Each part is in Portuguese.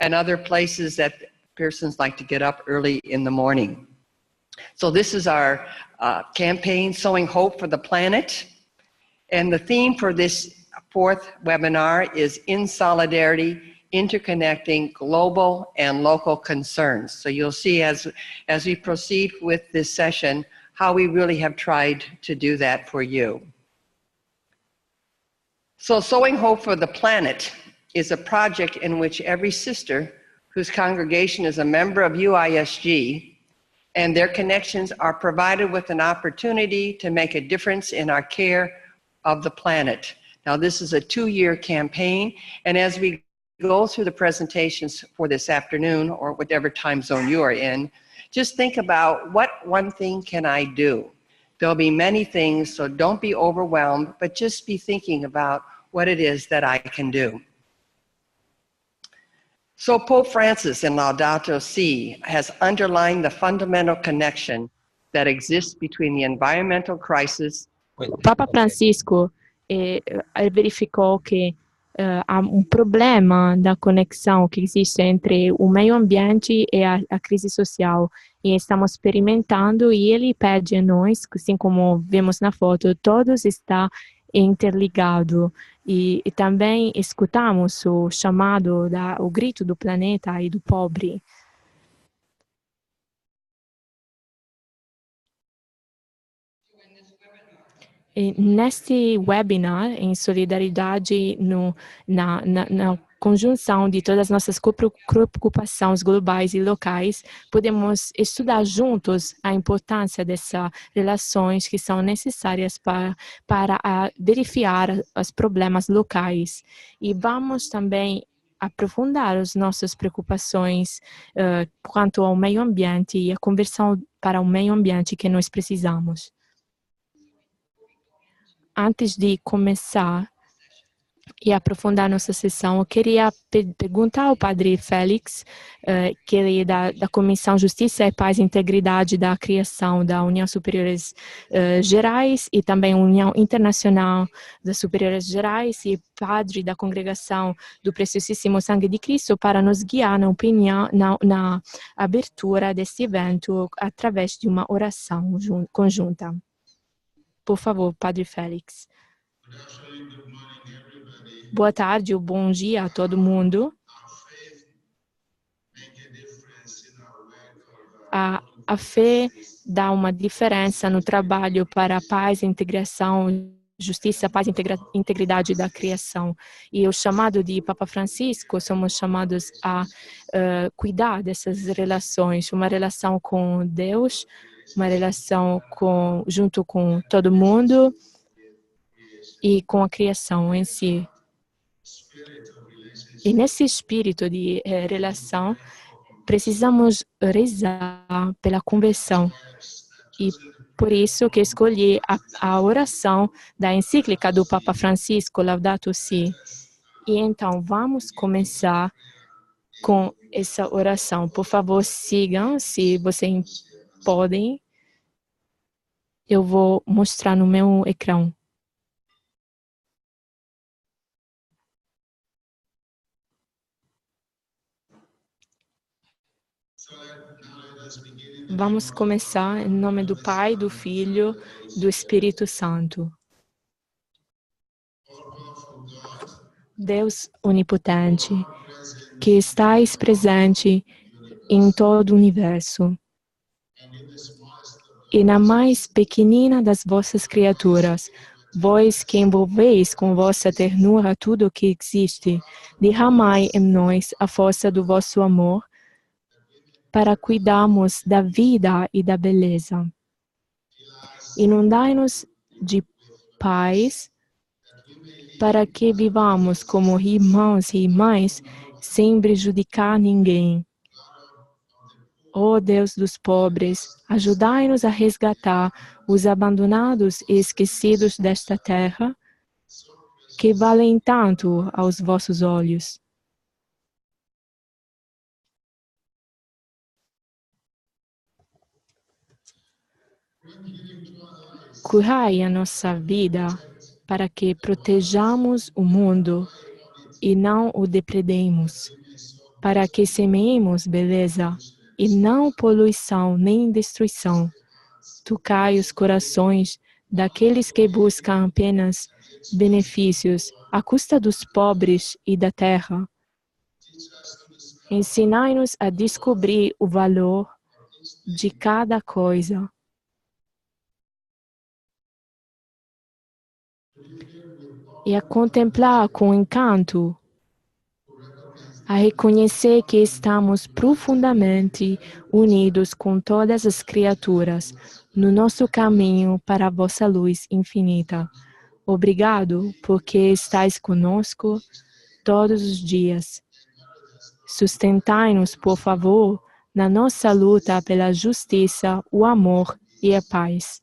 and other places that persons like to get up early in the morning. So this is our campaign, Sowing Hope for the Planet. And the theme for this fourth webinar is In Solidarity, Interconnecting Global and Local Concerns. So you'll see as we proceed with this session, how we really have tried to do that for you. So Sowing Hope for the Planet is a project in which every sister whose congregation is a member of UISG and their connections are provided with an opportunity to make a difference in our care of the planet. Now, this is a 2-year campaign, and as we go through the presentations for this afternoon, or whatever time zone you are in, just think about what one thing can I do? There'll be many things, so don't be overwhelmed, but just be thinking about what it is that I can do. So Pope Francis in Laudato Si has underlined the fundamental connection that exists between the environmental crisis. Papa Francisco verificou que há um problema da conexão que existe entre o meio ambiente e a crise social. E estamos experimentando, e ele pede a nós, assim como vemos na foto, todos está interligado. E também escutamos o chamado, o grito do planeta e do pobre. E neste webinar, em solidariedade na conjunção de todas as nossas preocupações globais e locais, podemos estudar juntos a importância dessas relações que são necessárias para verificar os problemas locais. E vamos também aprofundar as nossas preocupações quanto ao meio ambiente e a conversão para o meio ambiente que nós precisamos. Antes de começar e aprofundar nossa sessão, eu queria perguntar ao Padre Félix, que ele é da Comissão Justiça e Paz e Integridade da Criação da União Superiores Gerais e também União Internacional das Superiores Gerais e Padre da Congregação do Preciosíssimo Sangue de Cristo, para nos guiar na opinião, na abertura deste evento através de uma oração conjunta. Por favor, Padre Félix. Boa tarde ou bom dia a todo mundo. A fé dá uma diferença no trabalho para a paz, integração, justiça, paz e integridade da criação. E o chamado de Papa Francisco, somos chamados a cuidar dessas relações, uma relação com Deus, uma relação junto com todo mundo e com a criação em si. E nesse espírito de relação, precisamos rezar pela conversão. E por isso que escolhi a oração da encíclica do Papa Francisco, Laudato Si. E então, vamos começar com essa oração. Por favor, sigam, se vocês podem. Eu vou mostrar no meu ecrã. Vamos começar em nome do Pai, do Filho, do Espírito Santo. Deus onipotente, que estais presente em todo o universo e na mais pequenina das vossas criaturas, vós que envolveis com vossa ternura tudo o que existe, derramai em nós a força do vosso amor para cuidarmos da vida e da beleza. Inundai-nos de paz para que vivamos como irmãos e irmãs sem prejudicar ninguém. Ó Deus dos pobres, ajudai-nos a resgatar os abandonados e esquecidos desta terra, que valem tanto aos vossos olhos. Curai a nossa vida para que protejamos o mundo e não o depredemos. para que semeemos beleza e não poluição nem destruição. Tocai os corações daqueles que buscam apenas benefícios à custa dos pobres e da terra. Ensinai-nos a descobrir o valor de cada coisa. E a contemplar com encanto, a reconhecer que estamos profundamente unidos com todas as criaturas no nosso caminho para a vossa luz infinita. Obrigado porque estáis conosco todos os dias. Sustentai-nos, por favor, na nossa luta pela justiça, o amor e a paz.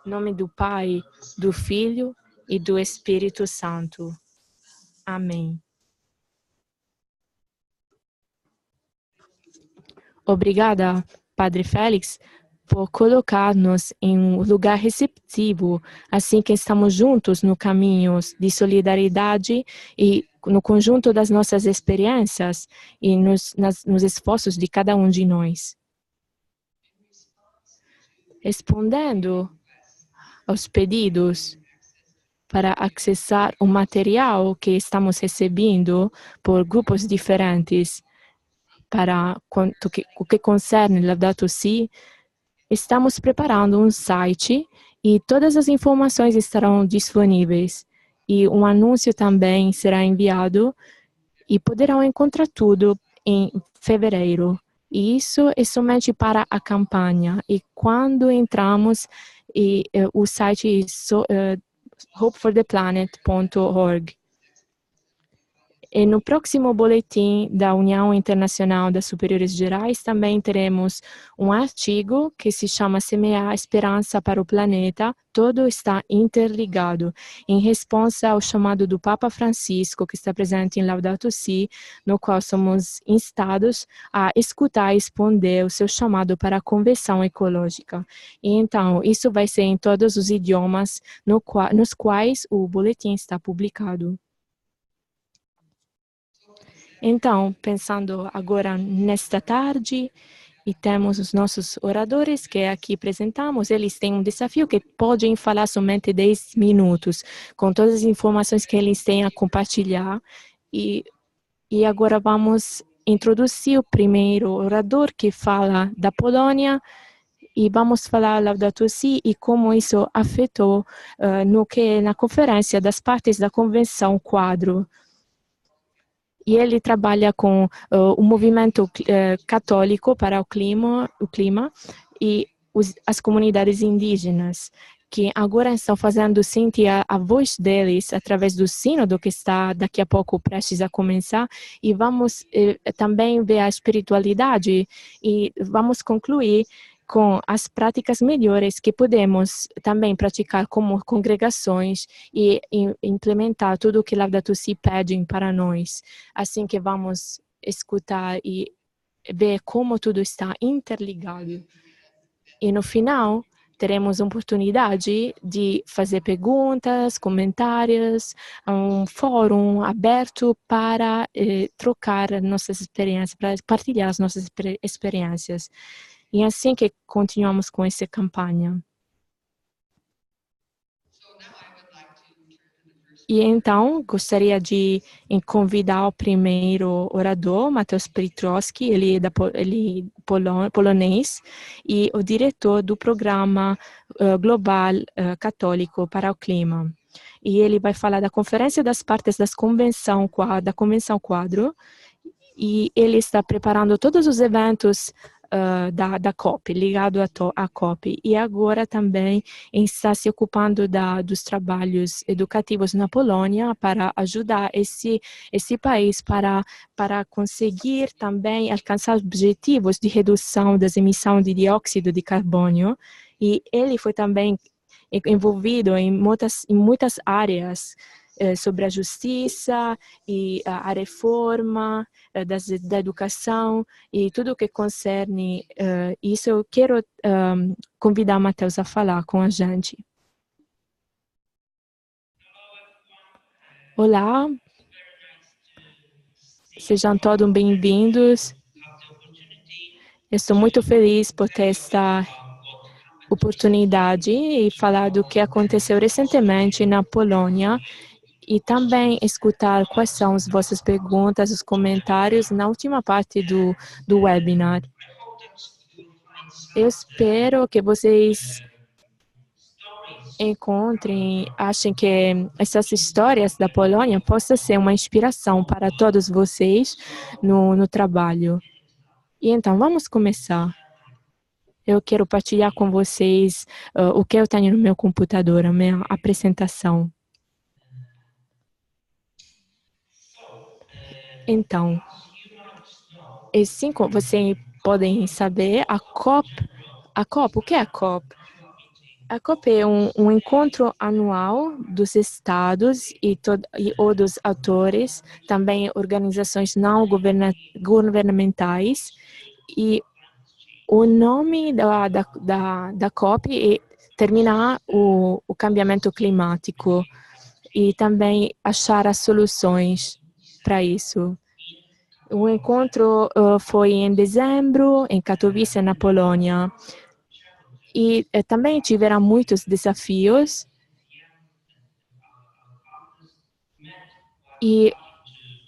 Em nome do Pai, do Filho e do Espírito Santo. Amém. Obrigada, Padre Félix, por colocar-nos em um lugar receptivo, assim que estamos juntos no caminho de solidariedade e no conjunto das nossas experiências e nos esforços de cada um de nós. Respondendo aos pedidos para acessar o material que estamos recebendo por grupos diferentes para o que concerne Laudato Si, estamos preparando um site e todas as informações estarão disponíveis. E um anúncio também será enviado e poderão encontrar tudo em fevereiro. E isso é somente para a campanha. E quando entramos, o site é hopefortheplanet.org. E no próximo boletim da União Internacional das Superiores Gerais também teremos um artigo que se chama Semear Esperança para o Planeta. Tudo está interligado, em resposta ao chamado do Papa Francisco, que está presente em Laudato Si, no qual somos instados a escutar e responder o seu chamado para a conversão ecológica. E então, isso vai ser em todos os idiomas nos quais o boletim está publicado. Então, pensando agora nesta tarde, e temos os nossos oradores que aqui apresentamos, eles têm um desafio que podem falar somente 10 minutos, com todas as informações que eles têm a compartilhar. E agora vamos introduzir o primeiro orador que fala da Polônia, e vamos falar Laudato Si e como isso afetou na conferência das partes da Convenção Quadro. E ele trabalha com o movimento católico para o clima e as comunidades indígenas, que agora estão fazendo sentir a voz deles através do sínodo que está daqui a pouco prestes a começar, e vamos também ver a espiritualidade e vamos concluir com as práticas melhores que podemos também praticar como congregações e implementar tudo o que Laudato Si pede para nós. Assim que vamos escutar e ver como tudo está interligado. E no final, teremos a oportunidade de fazer perguntas, comentários, um fórum aberto para trocar nossas experiências, para partilhar as nossas experiências. E é assim que continuamos com essa campanha. E então, gostaria de convidar o primeiro orador, Mateusz Piotrowski, ele é polonês, e o diretor do Programa Global Católico para o Clima. E ele vai falar da Conferência das Partes da Convenção Quadro, e ele está preparando todos os eventos da COP, ligado à COP, e agora também está se ocupando dos trabalhos educativos na Polônia para ajudar esse país para conseguir também alcançar objetivos de redução das emissões de dióxido de carbono, e ele foi também envolvido em muitas áreas sobre a justiça e a reforma da educação e tudo o que concerne isso. Eu quero convidar o Mateusz a falar com a gente. Olá, Sejam todos bem-vindos. Estou muito feliz por ter esta oportunidade e falar do que aconteceu recentemente na Polônia e também escutar quais são as vossas perguntas, os comentários na última parte do webinar. Eu espero que vocês encontrem, achem que essas histórias da Polônia possam ser uma inspiração para todos vocês no trabalho. E então, vamos começar. Eu quero partilhar com vocês o que eu tenho no meu computador, a minha apresentação. Então, assim como vocês podem saber, a COP, o que é a COP? A COP é um encontro anual dos estados ou dos atores, também organizações não governamentais, e o nome da COP é terminar o cambiamento climático e também achar as soluções para isso. O encontro foi em dezembro, em Katowice, na Polônia. E também tiveram muitos desafios. E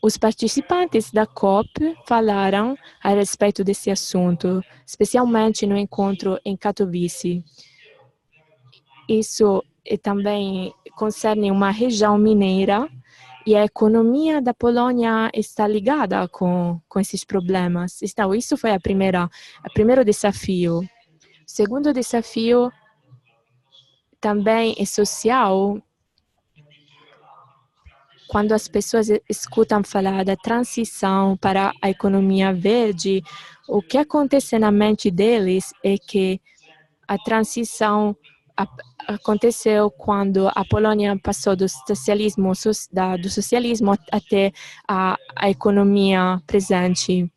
os participantes da COP falaram a respeito desse assunto, especialmente no encontro em Katowice. Isso também concerne uma região mineira e a economia da Polônia está ligada com esses problemas. Então, isso foi o primeiro desafio. O segundo desafio também é social. Quando as pessoas escutam falar da transição para a economia verde, o que acontece na mente deles é que a transição aconteceu quando a Polônia passou do socialismo até a economia presente,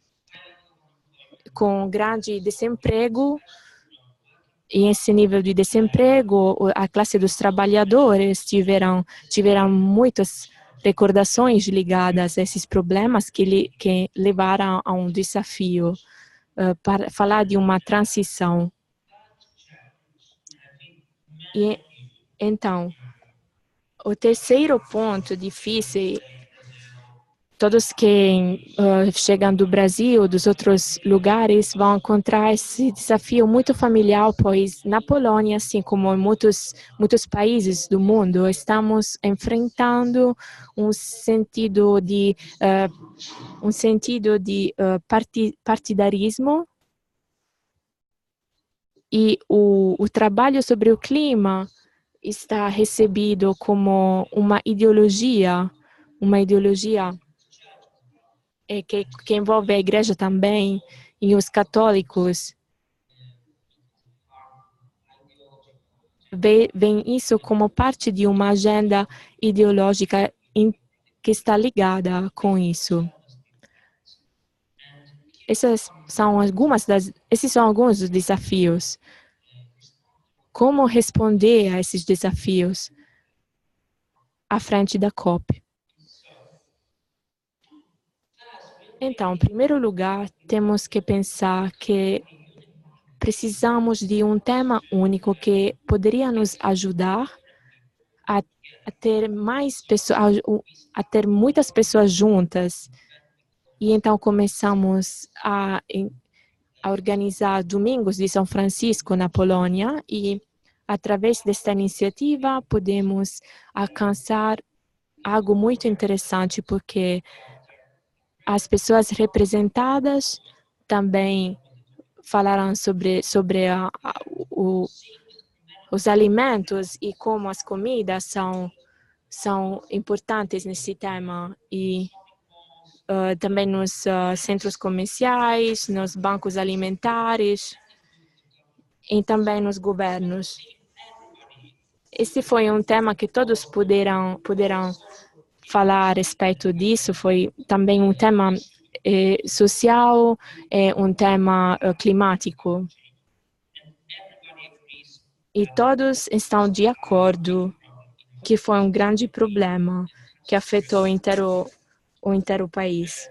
com grande desemprego. E esse nível de desemprego, a classe dos trabalhadores tiveram muitas recordações ligadas a esses problemas que levaram a um desafio para falar de uma transição. E então, o terceiro ponto difícil, todos que chegam do Brasil, dos outros lugares, vão encontrar esse desafio muito familiar, pois na Polônia, assim como em muitos países do mundo, estamos enfrentando um sentido de partidarismo, e o trabalho sobre o clima está recebido como uma ideologia que envolve a igreja também e os católicos. Veem isso como parte de uma agenda ideológica que está ligada com isso. Esses são alguns dos desafios. Como responder a esses desafios à frente da COP? Então, em primeiro lugar, temos que pensar que precisamos de um tema único que poderia nos ajudar a ter muitas pessoas juntas. E então começamos a organizar Domingos de São Francisco na Polônia, e através desta iniciativa podemos alcançar algo muito interessante, porque as pessoas representadas também falaram sobre os alimentos e como as comidas são importantes nesse tema, e também nos centros comerciais, nos bancos alimentares e também nos governos. Esse foi um tema que todos puderam falar a respeito disso. Foi também um tema social, um tema climático. E todos estão de acordo que foi um grande problema que afetou inteiro o inteiro país.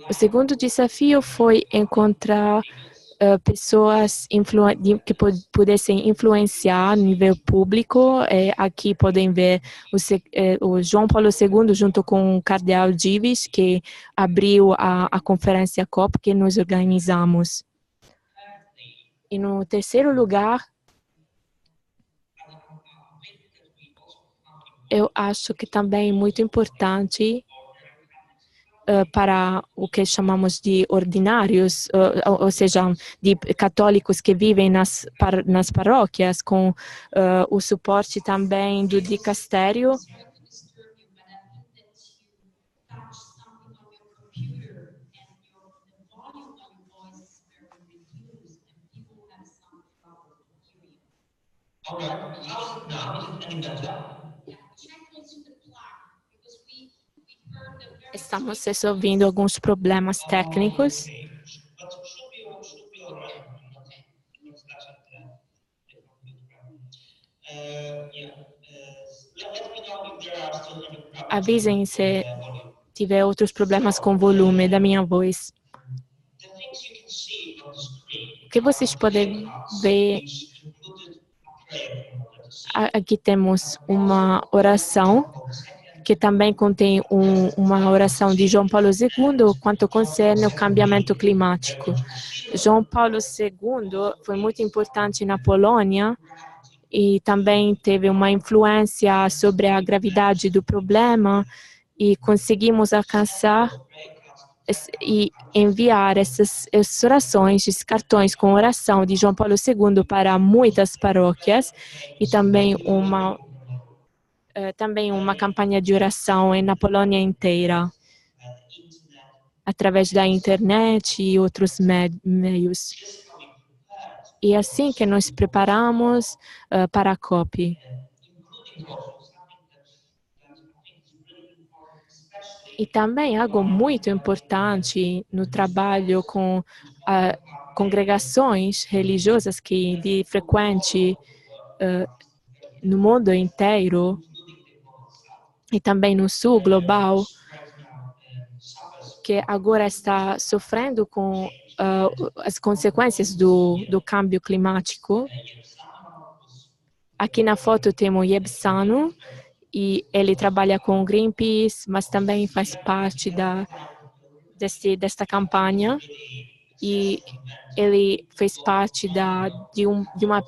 O segundo desafio foi encontrar pessoas que pudessem influenciar no nível público. Aqui podem ver o João Paulo II junto com o Cardeal Divis, que abriu a conferência COP que nós organizamos. E no terceiro lugar, eu acho que também é muito importante para o que chamamos de ordinários, ou seja, de católicos que vivem nas paróquias, com o suporte também do dicastério. Estamos resolvendo alguns problemas técnicos. Avisem se tiver outros problemas com o volume da minha voz. O que vocês podem ver, aqui temos uma oração que também contém uma oração de João Paulo II quanto concerne o cambiamento climático. João Paulo II foi muito importante na Polônia e também teve uma influência sobre a gravidade do problema, e conseguimos alcançar e enviar essas orações, esses cartões com oração de João Paulo II para muitas paróquias, e também uma campanha de oração na Polônia inteira, através da internet e outros meios. E assim que nós preparamos para a COP. E também algo muito importante no trabalho com congregações religiosas que de frequente no mundo inteiro, e também no sul global, que agora está sofrendo com as consequências do câmbio climático. Aqui na foto temos Yebsano, e ele trabalha com o Greenpeace, mas também faz parte desta campanha, e ele fez parte de uma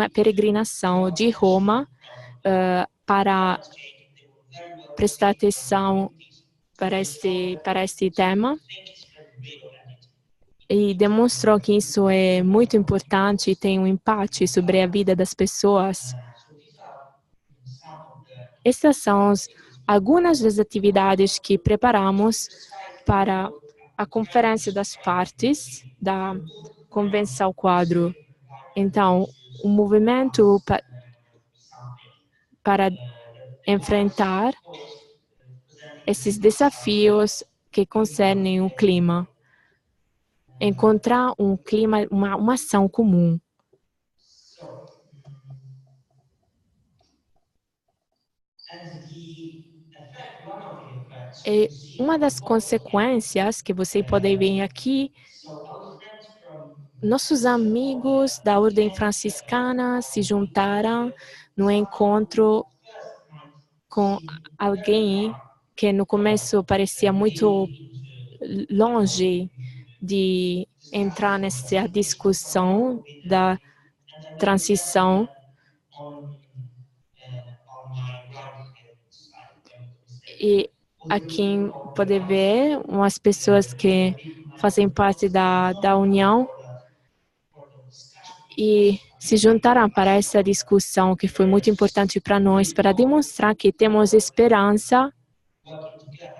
peregrinação de Roma para prestar atenção para este tema, e demonstrou que isso é muito importante e tem um impacto sobre a vida das pessoas. Estas são algumas das atividades que preparamos para a Conferência das Partes da Convenção Quadro. Então, o movimento para enfrentar esses desafios que concernem o clima. Encontrar um clima, uma ação comum. E uma das consequências que você pode ver aqui, nossos amigos da Ordem Franciscana se juntaram no encontro com alguém que no começo parecia muito longe de entrar nessa discussão da transição. E aqui pode ver umas pessoas que fazem parte da União e se juntaram para essa discussão que foi muito importante para nós, para demonstrar que temos esperança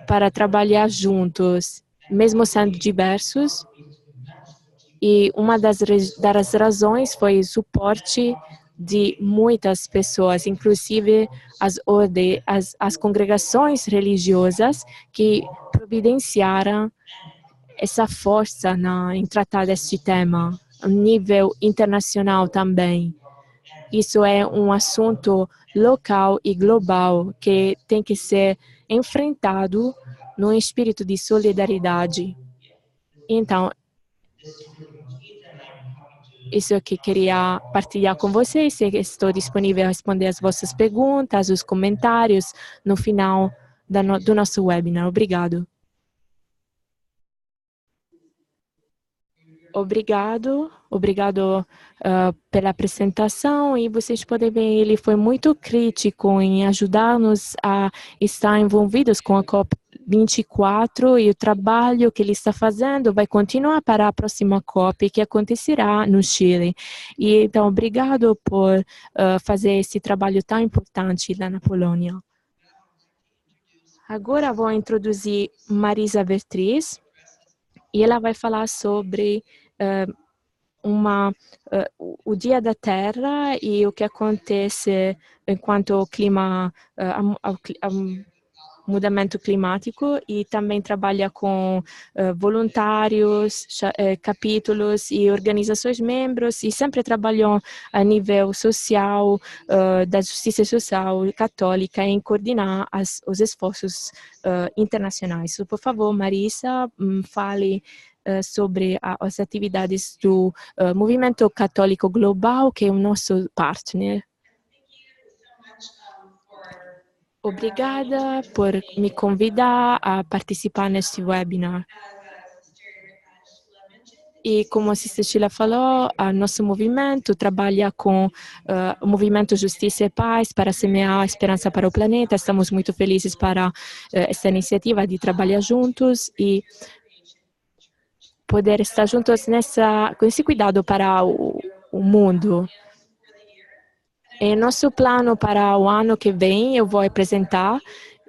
para trabalhar juntos, mesmo sendo diversos. E uma das razões foi o suporte de muitas pessoas, inclusive as congregações religiosas, que providenciaram essa força em tratar deste tema, a nível internacional também. Isso é um assunto local e global que tem que ser enfrentado no espírito de solidariedade. Então, isso é o que queria partilhar com vocês. Estou disponível a responder as vossas perguntas, os comentários no final do nosso webinar. Obrigado. Obrigado pela apresentação, e vocês podem ver, ele foi muito crítico em ajudar-nos a estar envolvidos com a COP24, e o trabalho que ele está fazendo vai continuar para a próxima COP, que acontecerá no Chile. E então, obrigado por fazer esse trabalho tão importante lá na Polônia. Agora vou introduzir Marisa Vertriz, e ela vai falar sobre o Dia da Terra e o que acontece enquanto o clima, mudamento climático, e também trabalha com voluntários, capítulos e organizações membros, e sempre trabalhou a nível social, da justiça social católica, em coordenar os esforços internacionais. Por favor, Marisa, fale sobre as atividades do Movimento Católico Global, que é o nosso partner. Obrigada por me convidar a participar neste webinar. E como a Sister Sheila falou, o nosso movimento trabalha com o movimento Justiça e Paz para semear a esperança para o planeta. Estamos muito felizes para esta iniciativa de trabalhar juntos e poder estar juntos com esse cuidado para o mundo. Em nosso plano para o ano que vem, eu vou apresentar,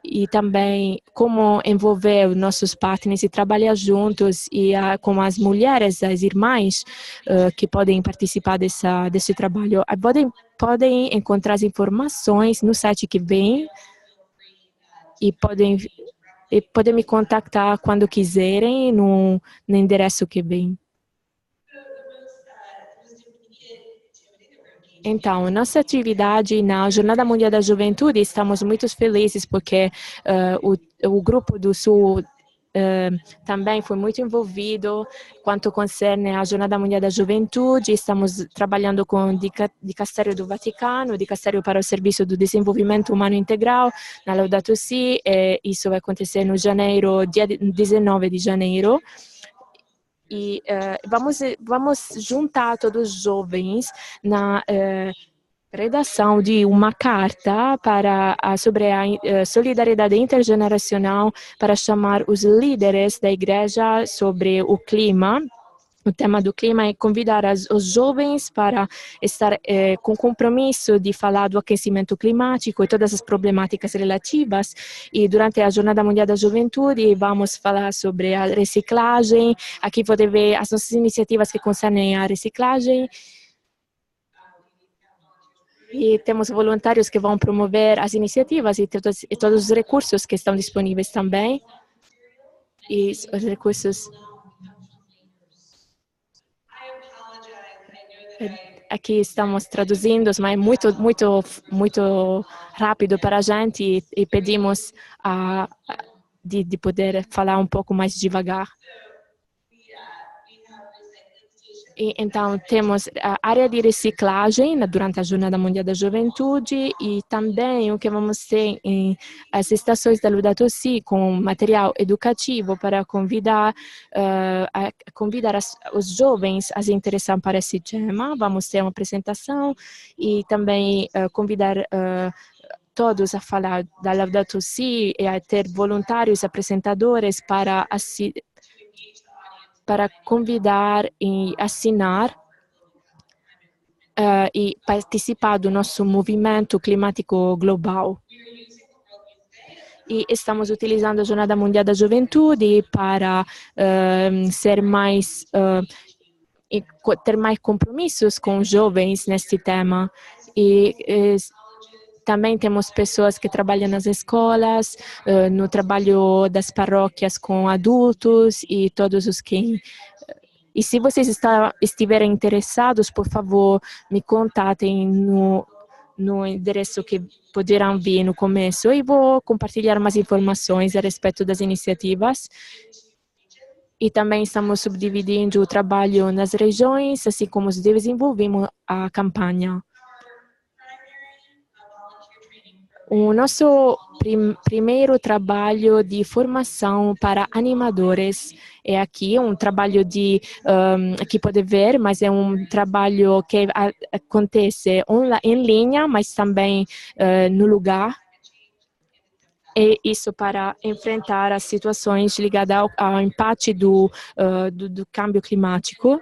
e também como envolver os nossos partners e trabalhar juntos, e com as mulheres, as irmãs que podem participar desse trabalho. Podem encontrar as informações no site que vem, e podem me contactar quando quiserem no endereço que vem. Então, nossa atividade na Jornada Mundial da Juventude, estamos muito felizes porque o Grupo do Sul também foi muito envolvido quanto concerne a Jornada Mundial da Juventude. Estamos trabalhando com o Dicastério do Vaticano, o Dicastério para o Serviço do Desenvolvimento Humano Integral, na Laudato Si, e isso vai acontecer no dia 19 de janeiro. E vamos juntar todos os jovens na redação de uma carta sobre a solidariedade intergeneracional, para chamar os líderes da igreja sobre o clima. O tema do clima é convidar os jovens para estar com compromisso de falar do aquecimento climático e todas as problemáticas relativas. E durante a Jornada Mundial da Juventude, vamos falar sobre a reciclagem. Aqui pode ver as nossas iniciativas que concernem a reciclagem. E temos voluntários que vão promover as iniciativas e todos os recursos que estão disponíveis também. E os recursos... Aqui estamos traduzindo, mas é muito rápido para a gente, e pedimos de poder falar um pouco mais devagar. E, então, temos a área de reciclagem durante a Jornada Mundial da Juventude, e também o que vamos ter em as estações da Laudato Si, com material educativo para convidar os jovens a se interessar para esse tema. Vamos ter uma apresentação e também convidar todos a falar da Laudato Si, e a ter voluntários apresentadores para convidar e assinar e participar do nosso movimento climático global. E estamos utilizando a Jornada Mundial da Juventude para ter mais compromissos com os jovens neste tema. E também temos pessoas que trabalham nas escolas, no trabalho das paróquias com adultos, e todos os que E se vocês estiverem interessados, por favor, me contatem no endereço que poderão ver no começo e vou compartilhar mais informações a respeito das iniciativas. E também estamos subdividindo o trabalho nas regiões, assim como desenvolvemos a campanha. O nosso primeiro trabalho de formação para animadores é aqui, um trabalho aqui pode ver, mas é um trabalho que acontece em linha, mas também no lugar. E isso para enfrentar as situações ligadas ao impacto do câmbio climático.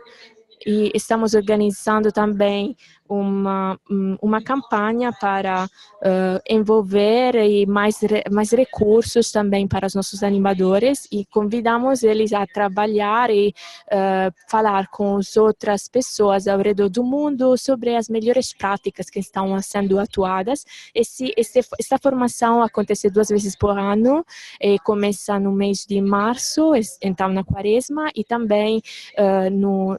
E estamos organizando também uma campanha para envolver e mais recursos também para os nossos animadores e convidamos eles a trabalhar e falar com as outras pessoas ao redor do mundo sobre as melhores práticas que estão sendo atuadas. Esta formação acontece 2 vezes por ano, e começa no mês de março, então na quaresma, e também no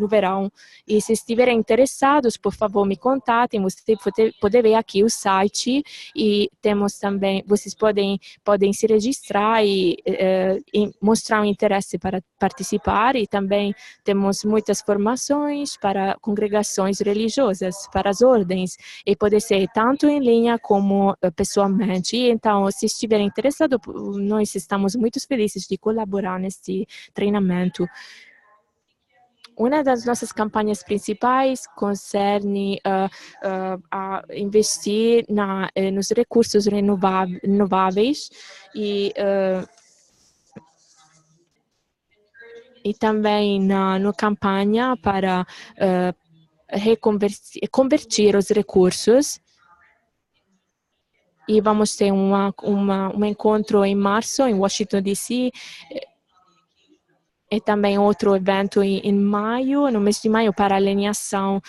verão. E se estiverem interessados, por favor, me contatem. Você pode ver aqui o site e temos também, vocês podem se registrar e mostrar um interesse para participar, e também temos muitas formações para congregações religiosas, para as ordens, e pode ser tanto em linha como pessoalmente. Então, se estiverem interessados, nós estamos muito felizes de colaborar neste treinamento. Uma das nossas campanhas principais concerne a investir nos recursos renováveis e também na campanha para convertir os recursos. E vamos ter um encontro em março em Washington, D.C., e também outro evento em maio, no mês de maio, para a alinhação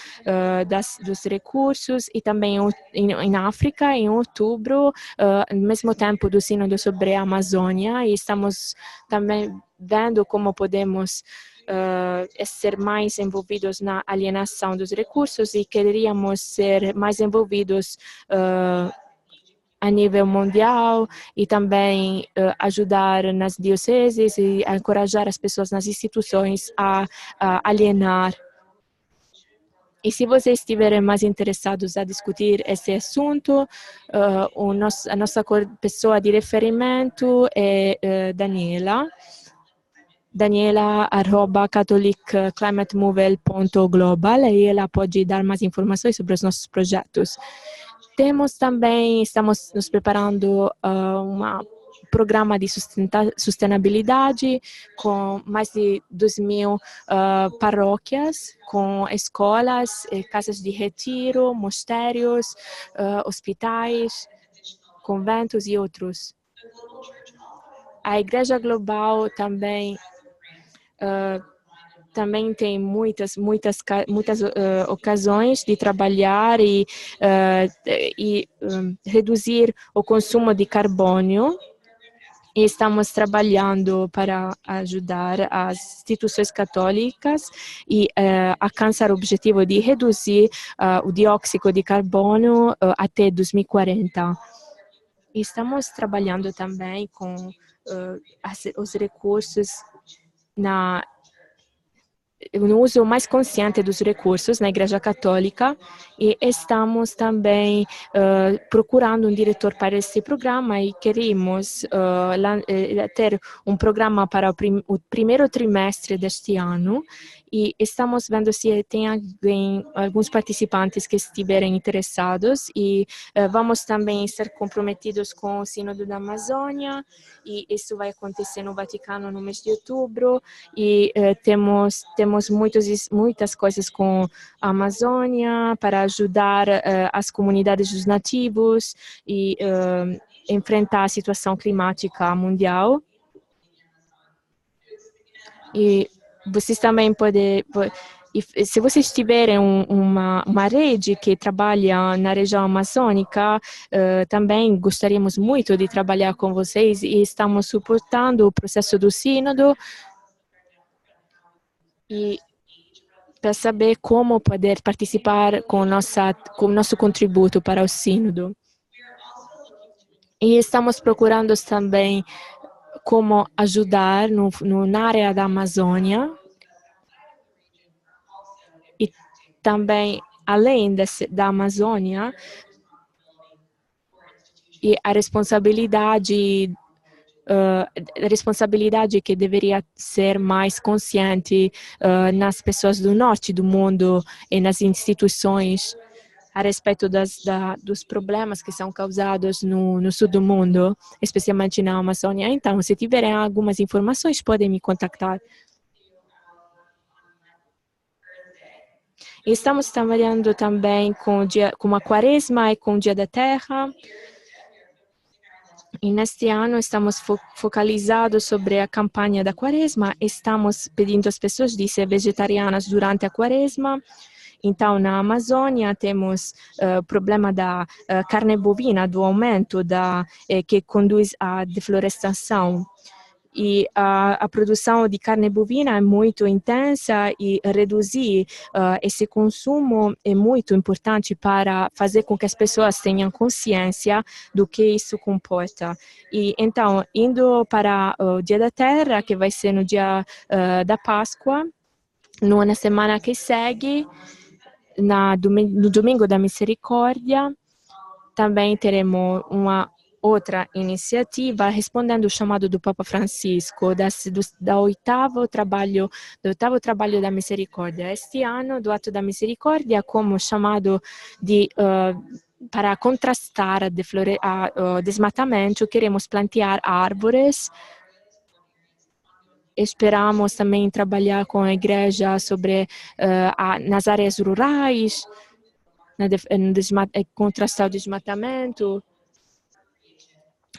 dos recursos, e também em África, em outubro, ao mesmo tempo do Sínodo sobre a Amazônia, e estamos também vendo como podemos ser mais envolvidos na alienação dos recursos, e queríamos ser mais envolvidos a nível mundial, e também ajudar nas dioceses e encorajar as pessoas nas instituições a alienar. E se vocês estiverem mais interessados a discutir esse assunto, a nossa pessoa de referimento é Daniela@catholicclimatemover.global, e ela pode dar mais informações sobre os nossos projetos. Estamos nos preparando um programa de sustentabilidade com mais de 2.000 paróquias, com escolas, casas de retiro, mosteiros, hospitais, conventos e outros. A Igreja Global também tem muitas ocasiões de trabalhar e reduzir o consumo de carbono. E estamos trabalhando para ajudar as instituições católicas e alcançar o objetivo de reduzir o dióxido de carbono até 2040. E estamos trabalhando também com os recursos no uso mais consciente dos recursos na Igreja Católica, e estamos também procurando um diretor para esse programa, e queremos ter um programa para o primeiro trimestre deste ano, e estamos vendo se tem alguns participantes que estiverem interessados, e vamos também ser comprometidos com o Sínodo da Amazônia, e isso vai acontecer no Vaticano no mês de outubro, e temos muitas coisas com a Amazônia para ajudar as comunidades dos nativos e enfrentar a situação climática mundial. E vocês também podem, se vocês tiverem uma rede que trabalha na região amazônica, também gostaríamos muito de trabalhar com vocês, e estamos suportando o processo do sínodo. e para saber como poder participar com o nosso contributo para o sínodo. E estamos procurando também como ajudar na área da Amazônia e também além da Amazônia e a responsabilidade que deveria ser mais consciente nas pessoas do norte do mundo e nas instituições a respeito dos problemas que são causados no sul do mundo, especialmente na Amazônia. Então, se tiverem algumas informações, podem me contactar. Estamos trabalhando também com a Quaresma e com o Dia da Terra. E neste ano estamos focalizados sobre a campanha da Quaresma. Estamos pedindo às pessoas de ser vegetarianas durante a Quaresma. Então, na Amazônia, temos o problema da carne bovina, do aumento que conduz à deflorestação. E a produção de carne bovina é muito intensa e reduzir esse consumo é muito importante para fazer com que as pessoas tenham consciência do que isso comporta. E então, indo para o Dia da Terra, que vai ser no dia da Páscoa, na semana que segue, no Domingo da Misericórdia, também teremos uma outra iniciativa respondendo o chamado do Papa Francisco do oitavo trabalho da misericórdia. Este ano, do Ato da Misericórdia, como chamado para contrastar o desmatamento, queremos plantar árvores. Esperamos também trabalhar com a igreja sobre nas áreas rurais, contrastar o desmatamento.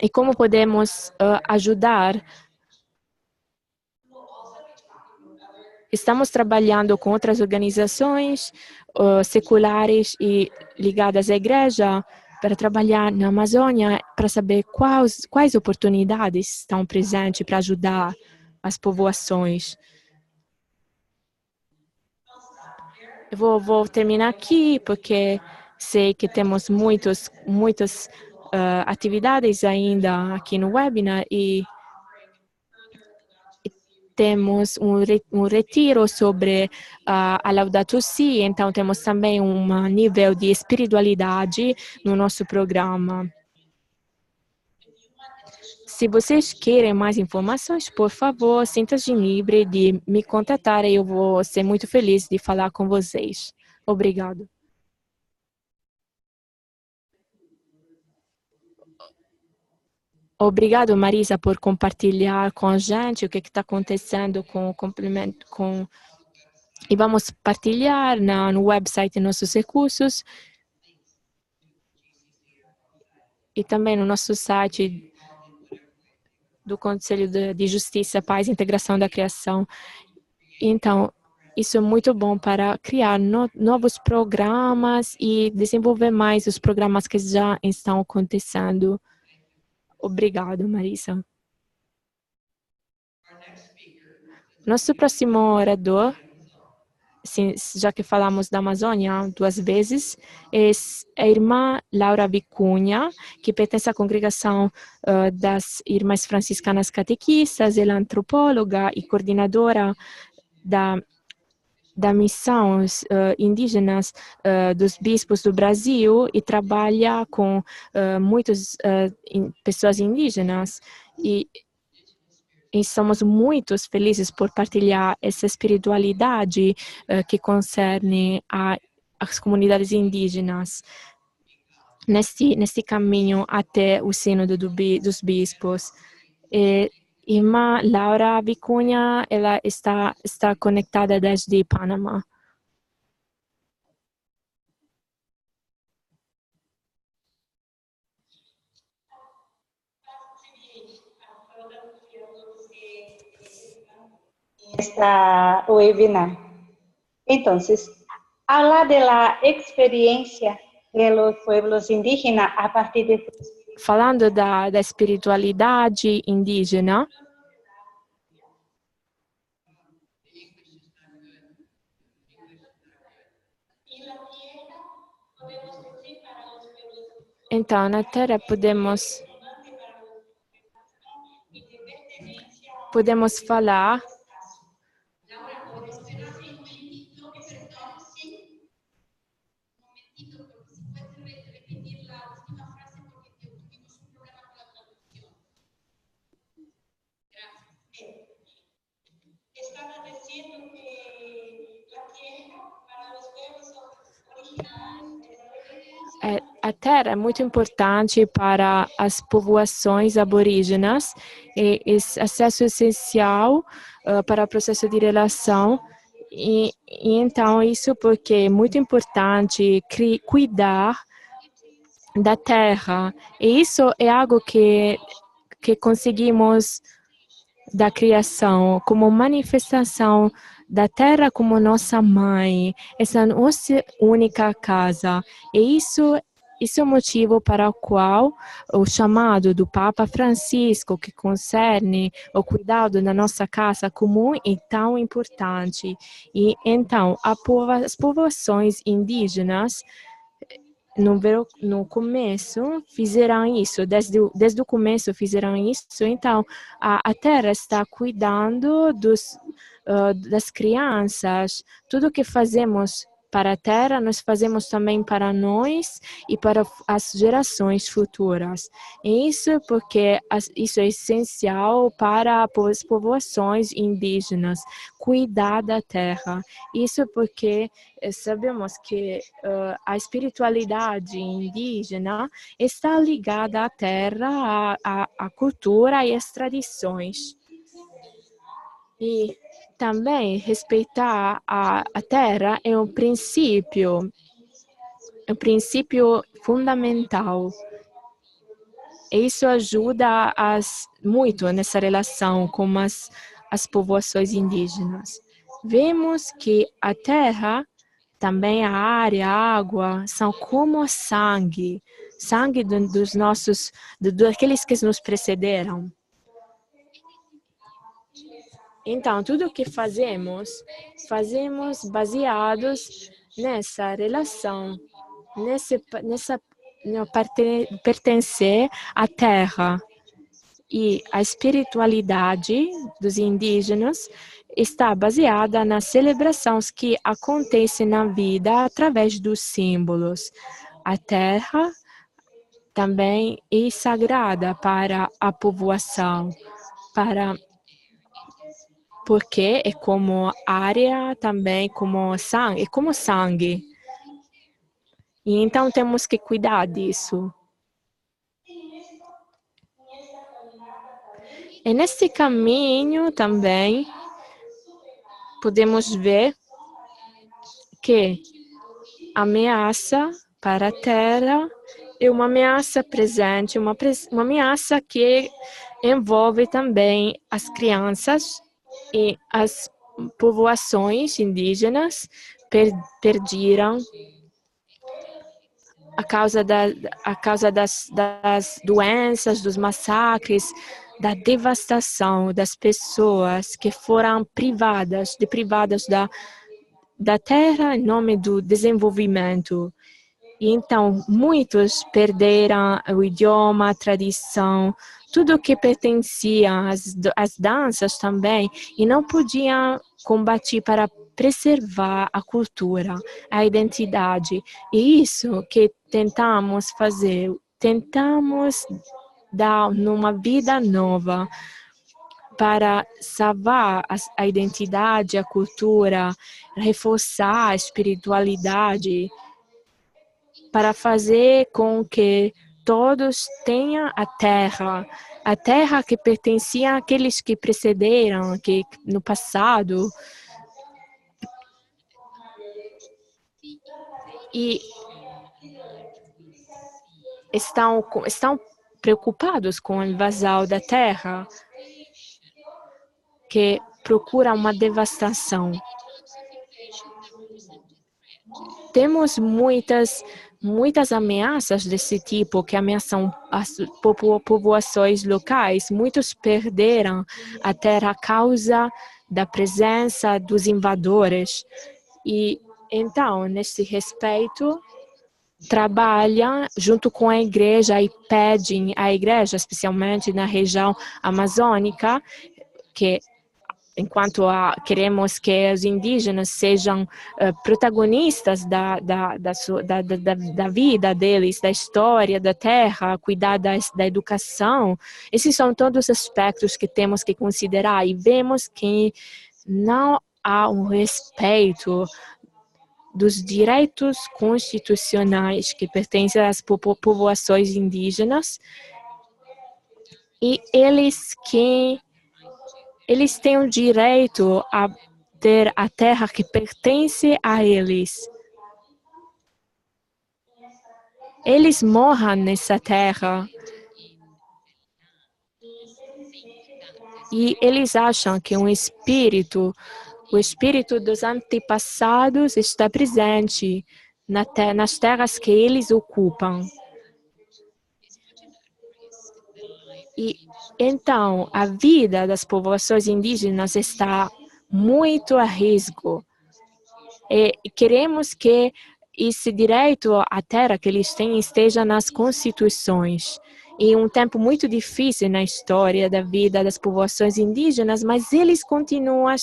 E como podemos ajudar? Estamos trabalhando com outras organizações seculares e ligadas à igreja para trabalhar na Amazônia, para saber quais oportunidades estão presentes para ajudar as povoações. Eu vou terminar aqui, porque sei que temos muitas atividades ainda aqui no webinar e temos um retiro sobre a Laudato Si, então temos também um nível de espiritualidade no nosso programa. Se vocês querem mais informações, por favor, sinta-se livre de me contatar e eu vou ser muito feliz de falar com vocês. Obrigado. Obrigado, Marisa, por compartilhar com a gente o que está acontecendo com o complemento. E vamos partilhar no website nossos recursos e também no nosso site do Conselho de Justiça, Paz e Integração da Criação. Então, isso é muito bom para criar novos programas e desenvolver mais os programas que já estão acontecendo. Obrigado, Marisa. Nosso próximo orador, já que falamos da Amazônia 2 vezes, é a irmã Laura Vicunha, que pertence à congregação das Irmãs Franciscanas Catequistas. Ela é antropóloga e coordenadora da missão indígenas dos bispos do Brasil e trabalha com muitas pessoas indígenas e somos muito felizes por partilhar essa espiritualidade que concerne as comunidades indígenas neste caminho até o sínodo dos bispos. Irmã Laura Vicunha, ela está conectada desde Panamá. Esta webinar. Entonces, habla de la experiencia de los pueblos indígenas a partir de... Falando da espiritualidade indígena, Então, na Terra podemos falar a terra é muito importante para as povoações aborígenas e é acesso essencial para o processo de relação. E então, isso porque é muito importante cuidar da terra. E isso é algo que conseguimos da criação, como manifestação da terra como nossa mãe, essa nossa única casa. E isso é o motivo para o qual o chamado do Papa Francisco, que concerne o cuidado da nossa casa comum, é tão importante. E então, as povoações indígenas no começo fizeram isso, desde o começo fizeram isso, então a terra está cuidando das crianças, tudo que fazemos para a terra, nós fazemos também para nós e para as gerações futuras. E isso porque isso é essencial para as povoações indígenas, cuidar da terra. Isso porque sabemos que a espiritualidade indígena está ligada à terra, à cultura e às tradições. E também respeitar a terra é um princípio fundamental. E isso ajuda muito nessa relação com as povoações indígenas. Vemos que a terra, também a área, a água, são como sangue dos nossos, daqueles que nos precederam. Então, tudo o que fazemos baseados nessa relação, pertencer à terra. E a espiritualidade dos indígenas está baseada nas celebrações que acontecem na vida através dos símbolos. A terra também é sagrada para a povoação, porque é como área também, como sangue. E então temos que cuidar disso. E nesse caminho também podemos ver que a ameaça para a terra é uma ameaça presente, uma ameaça que envolve também as crianças e as povoações indígenas perderam a causa das doenças, dos massacres, da devastação das pessoas que foram privadas da terra em nome do desenvolvimento. E então, muitos perderam o idioma, a tradição, tudo que pertencia às danças também, e não podiam combater para preservar a cultura, a identidade. E isso que tentamos fazer, tentamos dar uma vida nova para salvar a identidade, a cultura, reforçar a espiritualidade, para fazer com que todos tenham a terra que pertencia àqueles que precederam, que no passado. E estão preocupados com a invasão da terra, que procura uma devastação. Temos muitas ameaças desse tipo que ameaçam as povoações locais. Muitos perderam a terra a causa da presença dos invasores. E então, nesse respeito, trabalham junto com a igreja e pedem à igreja, especialmente na região amazônica, que enquanto queremos que os indígenas sejam protagonistas da vida deles, da história da terra, cuidar da educação, esses são todos aspectos que temos que considerar e vemos que não há um respeito dos direitos constitucionais que pertencem às populações indígenas e eles têm o direito a ter a terra que pertence a eles. Eles moram nessa terra e eles acham que o espírito dos antepassados está presente nas terras que eles ocupam. E então, a vida das populações indígenas está muito a risco. E queremos que esse direito à terra que eles têm esteja nas constituições. Em um tempo muito difícil na história da vida das populações indígenas, mas eles continuam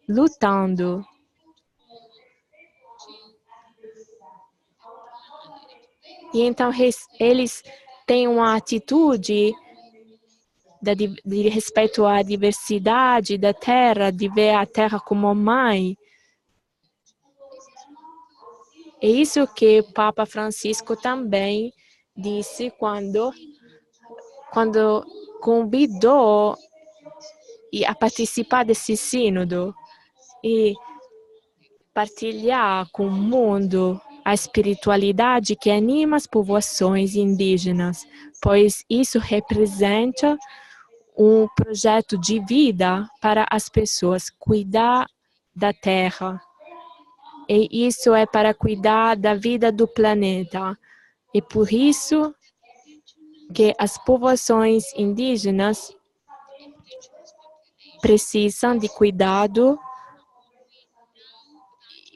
lutando. E então eles têm uma atitude de respeito à diversidade da terra, de ver a terra como mãe. É isso que o Papa Francisco também disse quando convidou a participar desse sínodo e partilhar com o mundo a espiritualidade que anima as populações indígenas, pois isso representa um projeto de vida para as pessoas, cuidar da terra. E isso é para cuidar da vida do planeta. E por isso que as populações indígenas precisam de cuidado.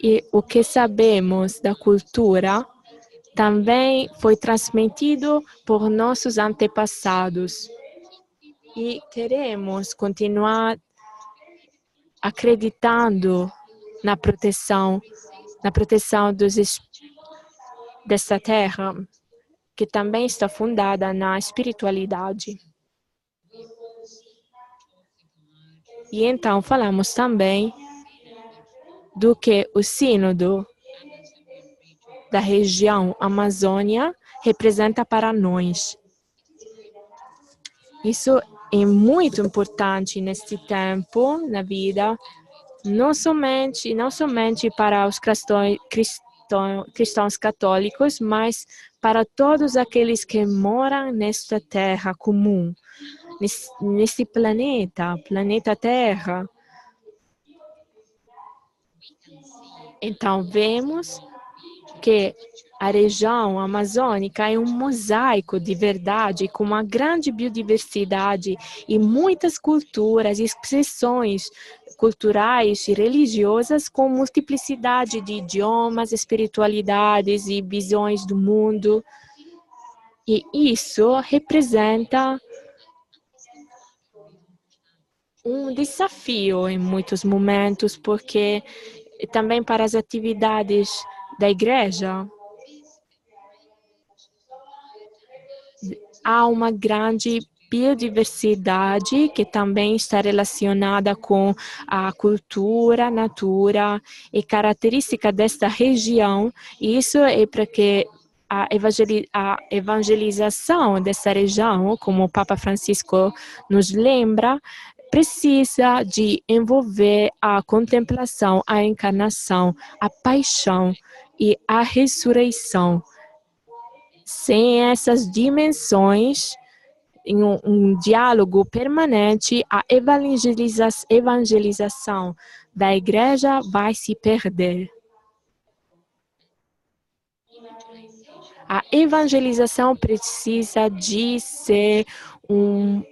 E o que sabemos da cultura também foi transmitido por nossos antepassados. E queremos continuar acreditando na proteção dessa terra, que também está fundada na espiritualidade. E então falamos também do que o sínodo da região Amazônia representa para nós. Isso é muito importante neste tempo, na vida, não somente para os cristãos católicos, mas para todos aqueles que moram nesta terra comum, neste planeta Terra. Então, vemos que a região amazônica é um mosaico de verdade, com uma grande biodiversidade e muitas culturas e expressões culturais e religiosas com multiplicidade de idiomas, espiritualidades e visões do mundo. E isso representa um desafio em muitos momentos, porque também para as atividades da igreja há uma grande biodiversidade que também está relacionada com a cultura, natura e característica desta região. E isso é para que a evangelização dessa região, como o Papa Francisco nos lembra, precisa de envolver a contemplação, a encarnação, a paixão e a ressurreição. Sem essas dimensões, em um diálogo permanente, a evangelização da igreja vai se perder. A evangelização precisa de ser uma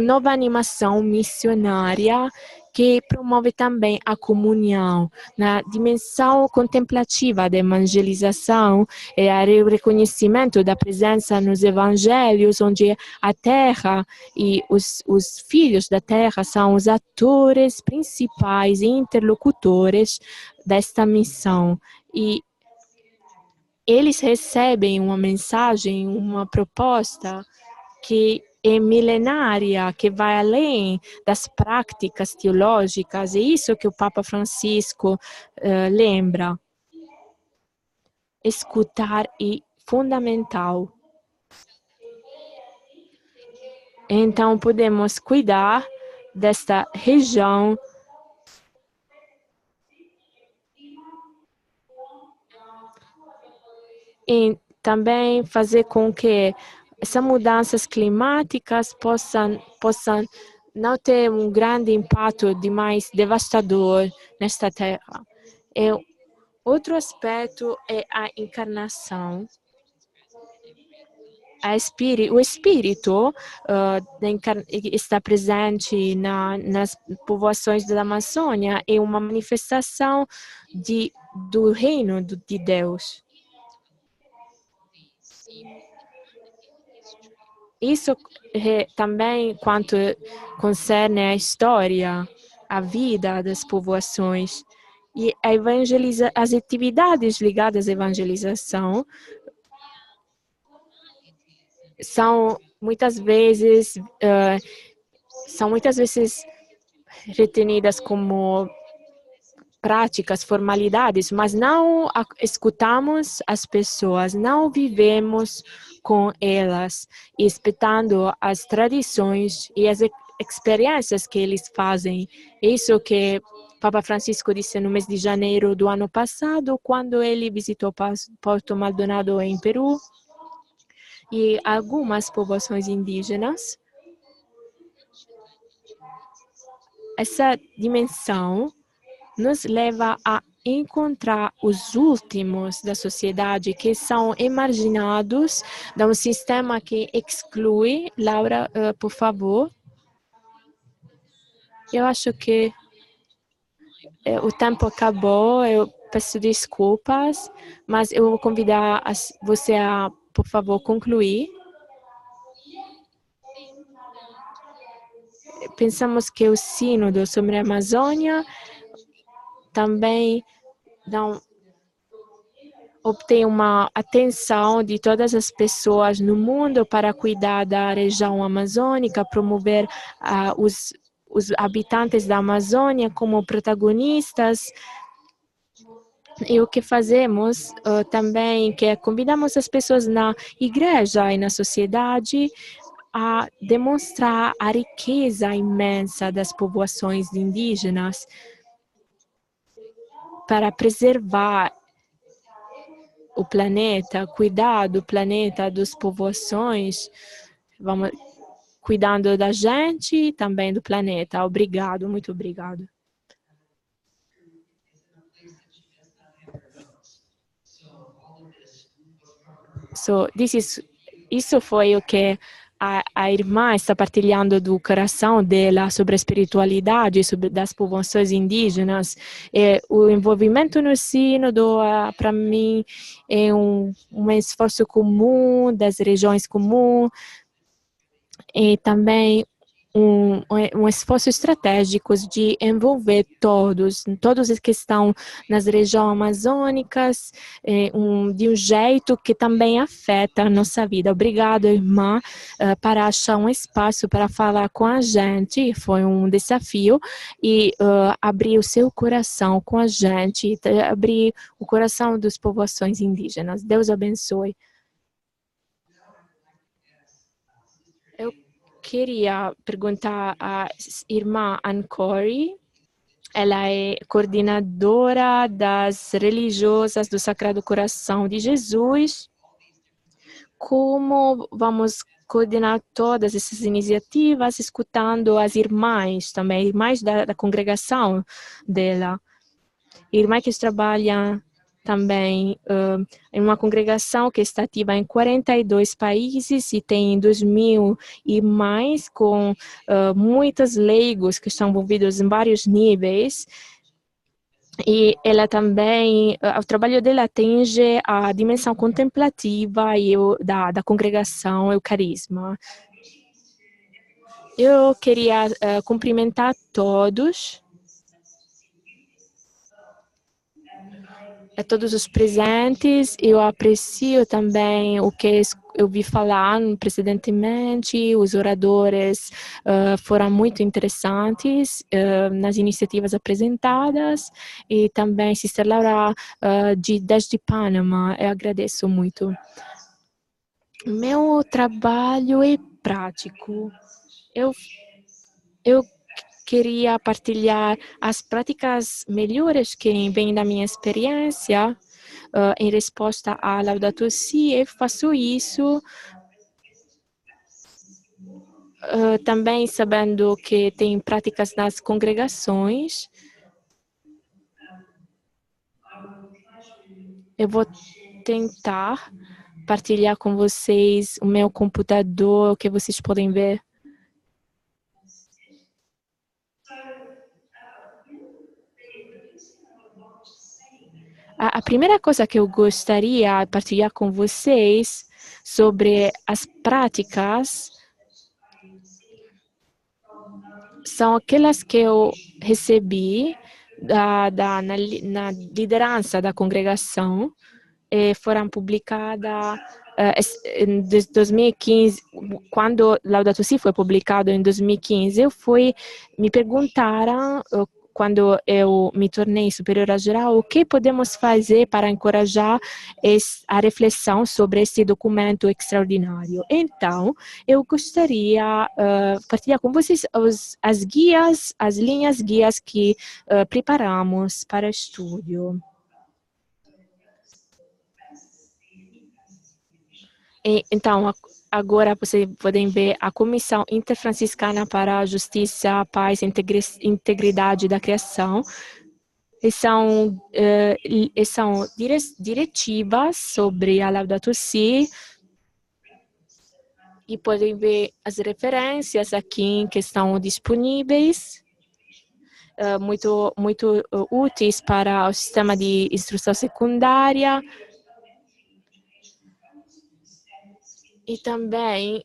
nova animação missionária que promove também a comunhão, na dimensão contemplativa da evangelização e o reconhecimento da presença nos evangelhos, onde a terra e os filhos da terra são os atores principais e interlocutores desta missão. E eles recebem uma mensagem, uma proposta que é milenária, que vai além das práticas teológicas. É isso que o Papa Francisco lembra. Escutar é fundamental. Então, podemos cuidar desta região e também fazer com que essas mudanças climáticas possam não ter um grande impacto demais devastador nesta terra. E outro aspecto é a encarnação. O Espírito está presente nas povoações da Amazônia, é uma manifestação do reino de Deus. Isso também quanto concerne a história, a vida das povoações e as atividades ligadas à evangelização são muitas vezes retenidas como práticas, formalidades, mas não escutamos as pessoas, não vivemos com elas, respeitando as tradições e as experiências que eles fazem. Isso que Papa Francisco disse no mês de janeiro do ano passado, quando ele visitou Porto Maldonado em Peru e algumas povoações indígenas. Essa dimensão nos leva a encontrar os últimos da sociedade que são emarginados de um sistema que exclui. Laura, por favor. Eu acho que o tempo acabou, eu peço desculpas, mas eu vou convidar você a, por favor, concluir. Pensamos que o sínodo sobre a Amazônia também obtém uma atenção de todas as pessoas no mundo para cuidar da região amazônica, promover os habitantes da Amazônia como protagonistas. E o que fazemos também, que convidamos as pessoas na igreja e na sociedade a demonstrar a riqueza imensa das povoações indígenas para preservar o planeta, cuidar do planeta, das povoações, vamos cuidando da gente e também do planeta. Obrigado, muito obrigado. Isso foi o que a irmã está partilhando do coração dela sobre a espiritualidade, sobre das povoações indígenas. O envolvimento no sínodo, para mim, é um esforço comum das regiões comuns e também um esforço estratégico de envolver todos os que estão nas regiões amazônicas de um jeito que também afeta a nossa vida. Obrigada, irmã, para achar um espaço para falar com a gente. Foi um desafio e abrir o seu coração com a gente, abrir o coração das povoações indígenas. Deus abençoe. Queria perguntar à irmã Anne-Corey, ela é coordenadora das religiosas do Sagrado Coração de Jesus. Como vamos coordenar todas essas iniciativas, escutando as irmãs também, irmãs da congregação dela, irmãs que trabalham também em uma congregação que está ativa em 42 países e tem 2.000 e mais, com muitos leigos que estão envolvidos em vários níveis. E ela também, o trabalho dela atinge a dimensão contemplativa da congregação e o carisma. Eu queria cumprimentar todos, a todos os presentes. Eu aprecio também o que eu vi falar precedentemente. Os oradores foram muito interessantes nas iniciativas apresentadas, e também Sister Laura desde Panamá. Eu agradeço muito. Meu trabalho é prático. Eu queria partilhar as práticas melhores que vêm da minha experiência em resposta à Laudato Si. Eu faço isso também sabendo que tem práticas nas congregações. Eu vou tentar partilhar com vocês o meu computador, que vocês podem ver. A primeira coisa que eu gostaria de partilhar com vocês sobre as práticas são aquelas que eu recebi na liderança da congregação, foram publicadas em 2015. Quando Laudato Si foi publicado em 2015, me perguntaram, quando eu me tornei superiora geral, o que podemos fazer para encorajar a reflexão sobre esse documento extraordinário. Então, eu gostaria partilhar com vocês as linhas guias que preparamos para estudo. Então, agora vocês podem ver a Comissão Interfranciscana para a Justiça, Paz e Integridade da Criação. E são diretivas sobre a Laudato Si. E podem ver as referências aqui que estão disponíveis. Muito úteis para o sistema de instrução secundária. E também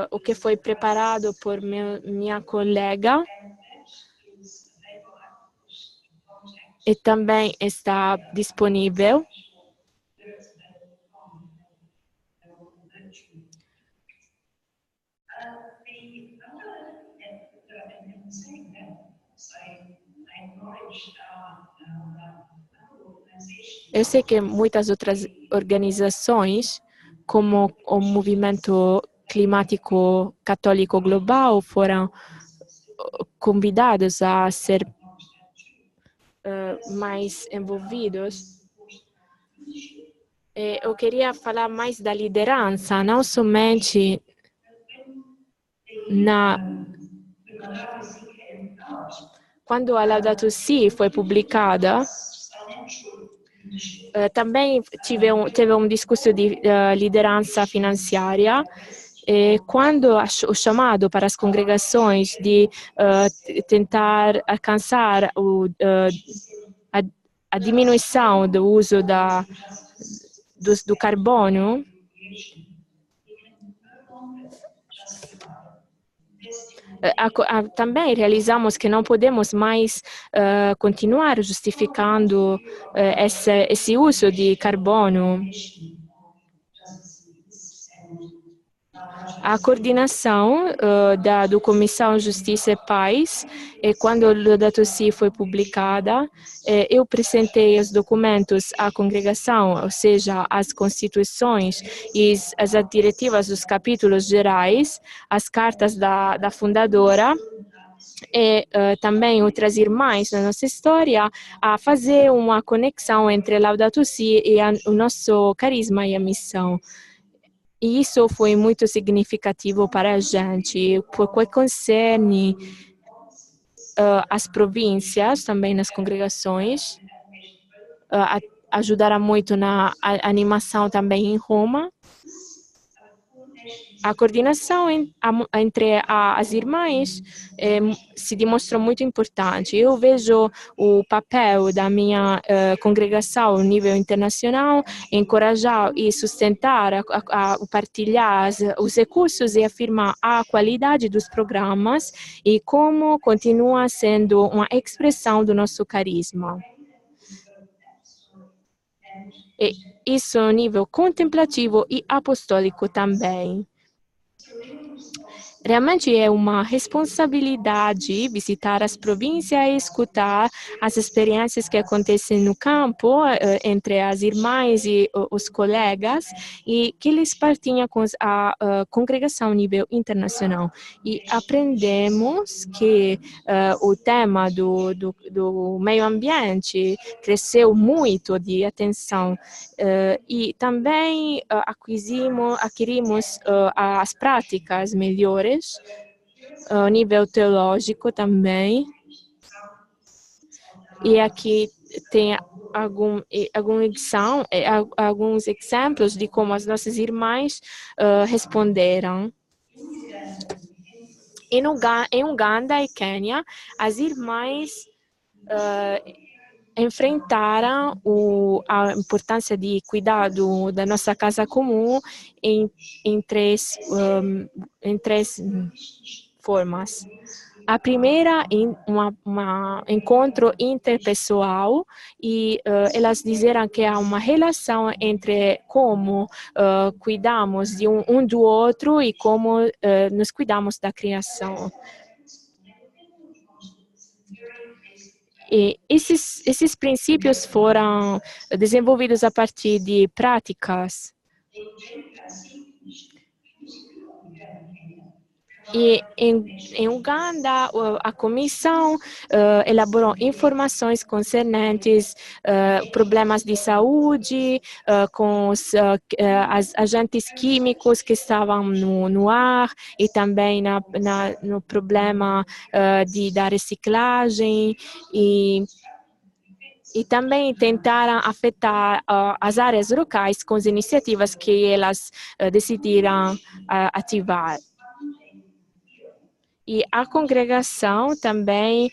o que foi preparado por minha colega, e também está disponível. Eu sei que muitas outras organizações, como o Movimento Climático Católico Global, foram convidados a ser mais envolvidos. Eu queria falar mais da liderança, não somente quando a Laudato Si foi publicada. Também teve um discurso de liderança financeira. Quando o chamado para as congregações de tentar alcançar a diminuição do uso do carbono, também realizamos que não podemos mais continuar justificando esse uso de carbono. A coordenação do Comissão Justiça e Paz, quando o Laudato Si foi publicada, eu apresentei os documentos à congregação, ou seja, as constituições e as diretivas dos capítulos gerais, as cartas da fundadora, e também outras irmãs na nossa história, a fazer uma conexão entre Laudato Si e o nosso carisma e a missão. E isso foi muito significativo para a gente, porque concerne as províncias, também nas congregações, ajudará muito na animação também em Roma. A coordenação entre as irmãs se demonstrou muito importante. Eu vejo o papel da minha congregação a nível internacional, encorajar e sustentar, partilhar os recursos e afirmar a qualidade dos programas e como continua sendo uma expressão do nosso carisma. E isso a nível contemplativo e apostólico também. Realmente é uma responsabilidade visitar as províncias e escutar as experiências que acontecem no campo entre as irmãs e os colegas e que eles partilham com a congregação a nível internacional. E aprendemos que o tema do meio ambiente cresceu muito de atenção e também adquirimos as práticas melhores a nível teológico também. E aqui tem alguns exemplos de como as nossas irmãs responderam. Em Uganda e Quênia, as irmãs enfrentaram a importância de cuidar da nossa casa comum em três formas. A primeira é um encontro interpessoal e elas disseram que há uma relação entre como cuidamos de um do outro e como nos cuidamos da criação. E esses princípios foram desenvolvidos a partir de práticas. E em Uganda, a comissão elaborou informações concernentes problemas de saúde, com os agentes químicos que estavam no ar e também no problema da reciclagem e também tentaram afetar as áreas locais com as iniciativas que elas decidiram ativar. E a congregação também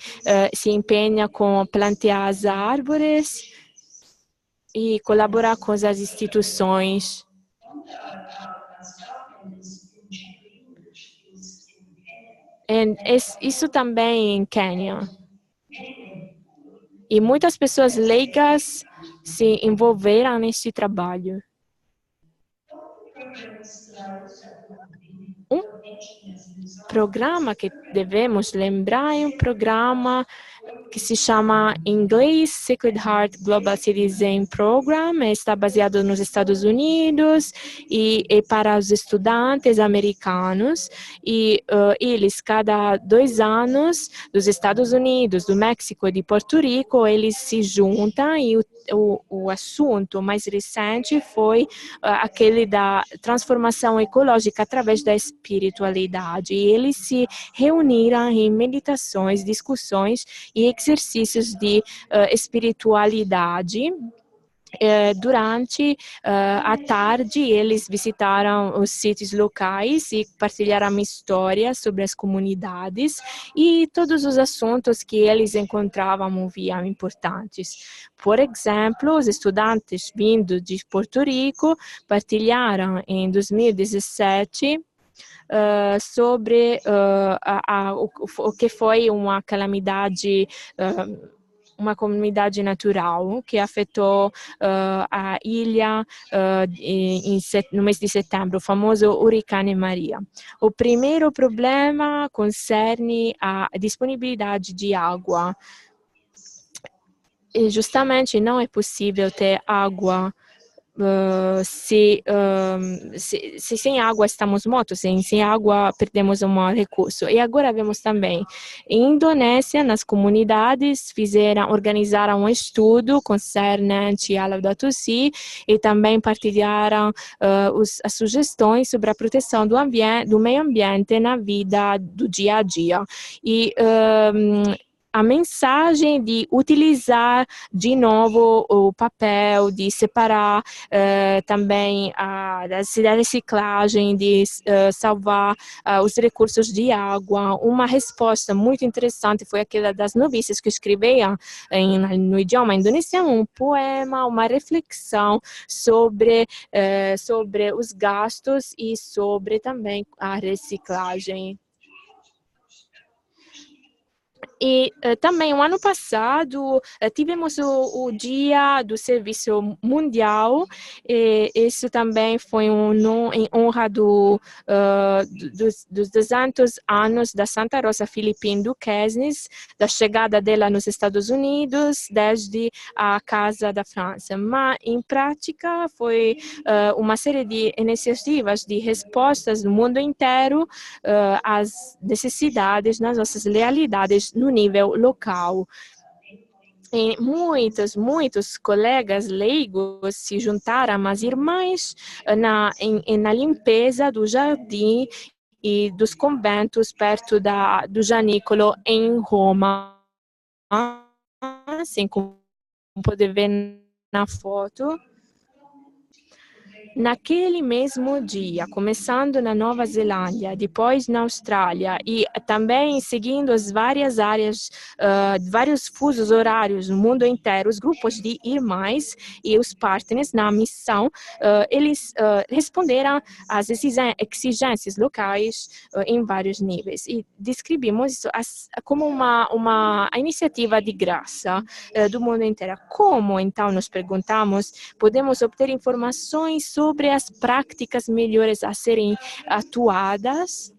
se empenha com plantar as árvores e colaborar com as instituições. Isso também em Quênia. E muitas pessoas leigas se envolveram neste trabalho. Um programa que devemos lembrar é um programa que se chama em inglês Sacred Heart Global Citizen Program, está baseado nos Estados Unidos e é para os estudantes americanos e eles, cada 2 anos, dos Estados Unidos, do México e de Porto Rico, eles se juntam e o assunto mais recente foi aquele da transformação ecológica através da espiritualidade. E eles se reuniram em meditações, discussões e exercícios de espiritualidade. Durante a tarde, eles visitaram os sítios locais e partilharam histórias sobre as comunidades e todos os assuntos que eles encontravam viam importantes. Por exemplo, os estudantes vindos de Porto Rico partilharam em 2017 sobre o que foi uma calamidade uma comunidade natural que afetou a ilha no mês de setembro, o famoso Hurricane Maria. O primeiro problema concerne a disponibilidade de água. E justamente não é possível ter água se sem água estamos mortos, sem água perdemos um recurso. E agora vemos também, em Indonésia, nas comunidades, organizaram um estudo concernente a Laudato Si e também partilharam as sugestões sobre a proteção do meio ambiente na vida do dia a dia. E a mensagem de utilizar de novo o papel, de separar também da reciclagem, de salvar os recursos de água. Uma resposta muito interessante foi aquela das noviças que escreviam no idioma indonesiano um poema, uma reflexão sobre os gastos e sobre também a reciclagem. E também, o ano passado, tivemos o Dia do Serviço Mundial, e isso também foi em honra dos 200 anos da Santa Rosa Filippine Duquesnes, da chegada dela nos Estados Unidos, desde a Casa da França. Mas, em prática, foi uma série de iniciativas de respostas no mundo inteiro às necessidades, nas nossas realidades, no nível local. E muitos colegas leigos se juntaram às irmãs na limpeza do jardim e dos conventos perto do Janicolo, em Roma. Assim como pode ver na foto. Naquele mesmo dia, começando na Nova Zelândia, depois na Austrália e também seguindo as várias áreas, vários fusos horários no mundo inteiro, os grupos de irmãs e os partners na missão, eles responderam às exigências locais em vários níveis e descrevemos isso como uma iniciativa de graça do mundo inteiro. Como, então, nos perguntamos, podemos obter informações sobre as práticas melhores a serem atuadas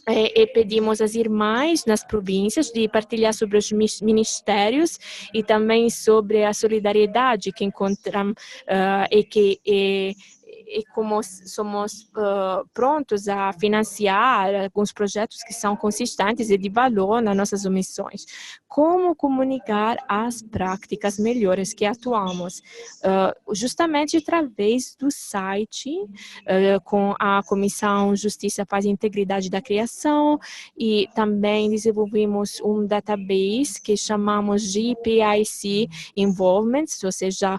e pedimos às irmãs nas províncias de partilhar sobre os ministérios e também sobre a solidariedade que encontram e como somos prontos a financiar alguns projetos que são consistentes e de valor nas nossas missões. Como comunicar as práticas melhores que atuamos? Justamente através do site, com a Comissão Justiça, Paz e Integridade da Criação, e também desenvolvemos um database que chamamos de PIC Involvements, ou seja,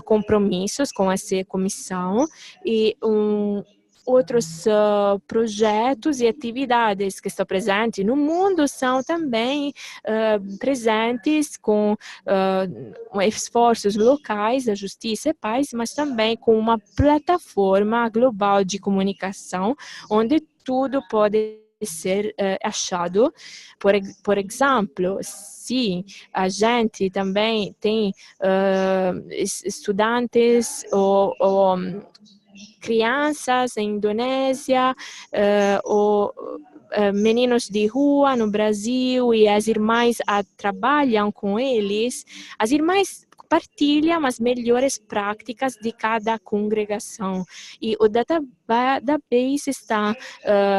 compromissos com essa comissão, e outros projetos e atividades que estão presentes no mundo são também presentes com esforços locais da Justiça e Paz, mas também com uma plataforma global de comunicação, onde tudo pode ser achado. Por exemplo, se a gente também tem estudantes ou crianças em Indonésia, ou meninos de rua no Brasil, e as irmãs trabalham com eles, as irmãs partilham as melhores práticas de cada congregação. E o database está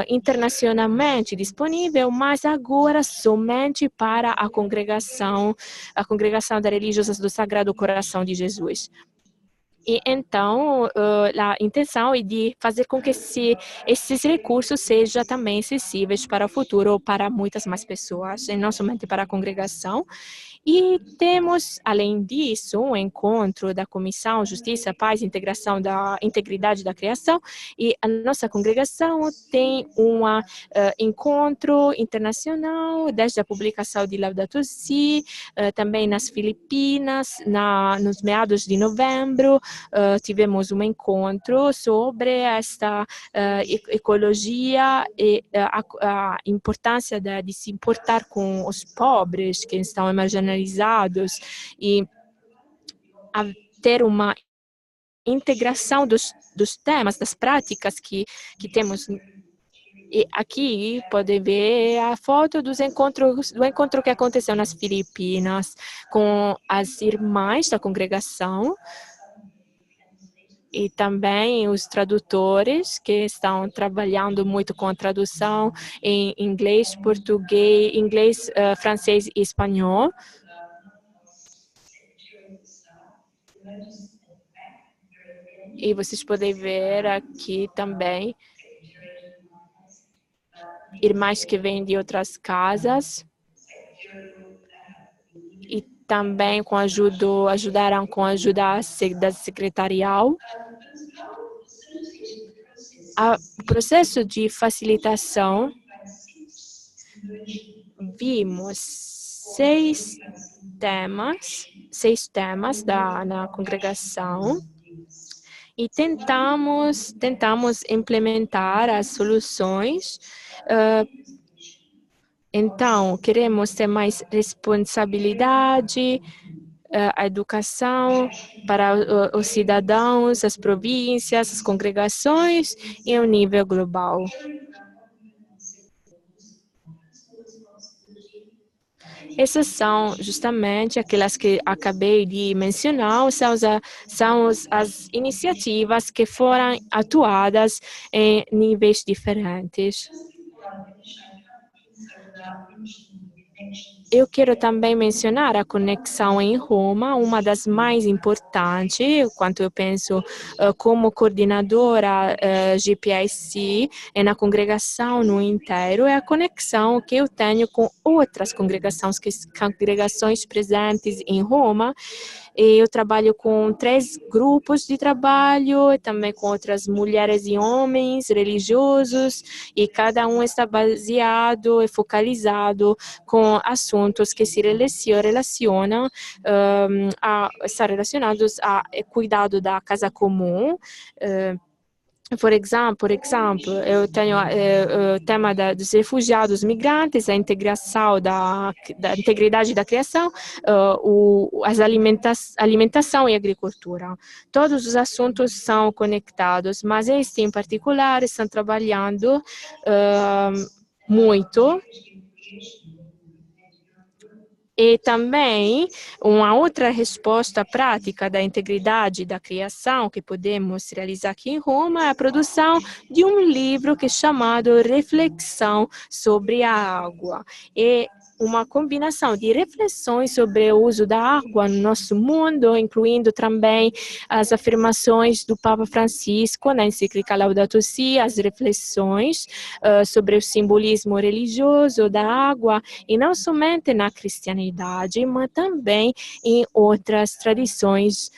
internacionalmente disponível, mas agora somente para a congregação da Religiosas do Sagrado Coração de Jesus. E então, a intenção é de fazer com que esses recursos sejam também acessíveis para o futuro para muitas mais pessoas, e não somente para a congregação. E temos, além disso, um encontro da Comissão Justiça, Paz e Integração da Integridade da Criação, e a nossa congregação tem um encontro internacional desde a publicação de Laudato Si, também nas Filipinas, nos meados de novembro, tivemos um encontro sobre esta ecologia e a importância de se importar com os pobres que estão marginalizados e ter uma integração dos temas, das práticas que temos. E aqui pode ver a foto do encontro que aconteceu nas Filipinas com as irmãs da congregação e também os tradutores que estão trabalhando muito com a tradução em inglês, português, inglês, francês e espanhol. E vocês podem ver aqui também irmãs que vêm de outras casas. também ajudaram com a ajuda da secretarial. O processo de facilitação, vimos seis temas na congregação e tentamos implementar as soluções. Então, queremos ter mais responsabilidade, a educação para os cidadãos, as províncias, as congregações e o nível global. Essas são justamente aquelas que acabei de mencionar, são as iniciativas que foram atuadas em níveis diferentes. Eu quero também mencionar a conexão em Roma, uma das mais importantes, quanto eu penso como coordenadora GPIC e na congregação no inteiro, é a conexão que eu tenho com outras congregações presentes em Roma. Eu trabalho com 3 grupos de trabalho, e também com outras mulheres e homens religiosos, e cada um está baseado e focalizado com assuntos que se relacionam estar relacionados a cuidado da casa comum. Por exemplo, eu tenho o tema dos refugiados migrantes, a integração da integridade da criação, alimentação e agricultura. Todos os assuntos são conectados, mas este em particular estão trabalhando muito. E também uma outra resposta prática da integridade da criação que podemos realizar aqui em Roma é a produção de um livro que é chamado Reflexão sobre a Água. E uma combinação de reflexões sobre o uso da água no nosso mundo, incluindo também as afirmações do Papa Francisco na encíclica Laudato Si, as reflexões sobre o simbolismo religioso da água, e não somente na cristianidade, mas também em outras tradições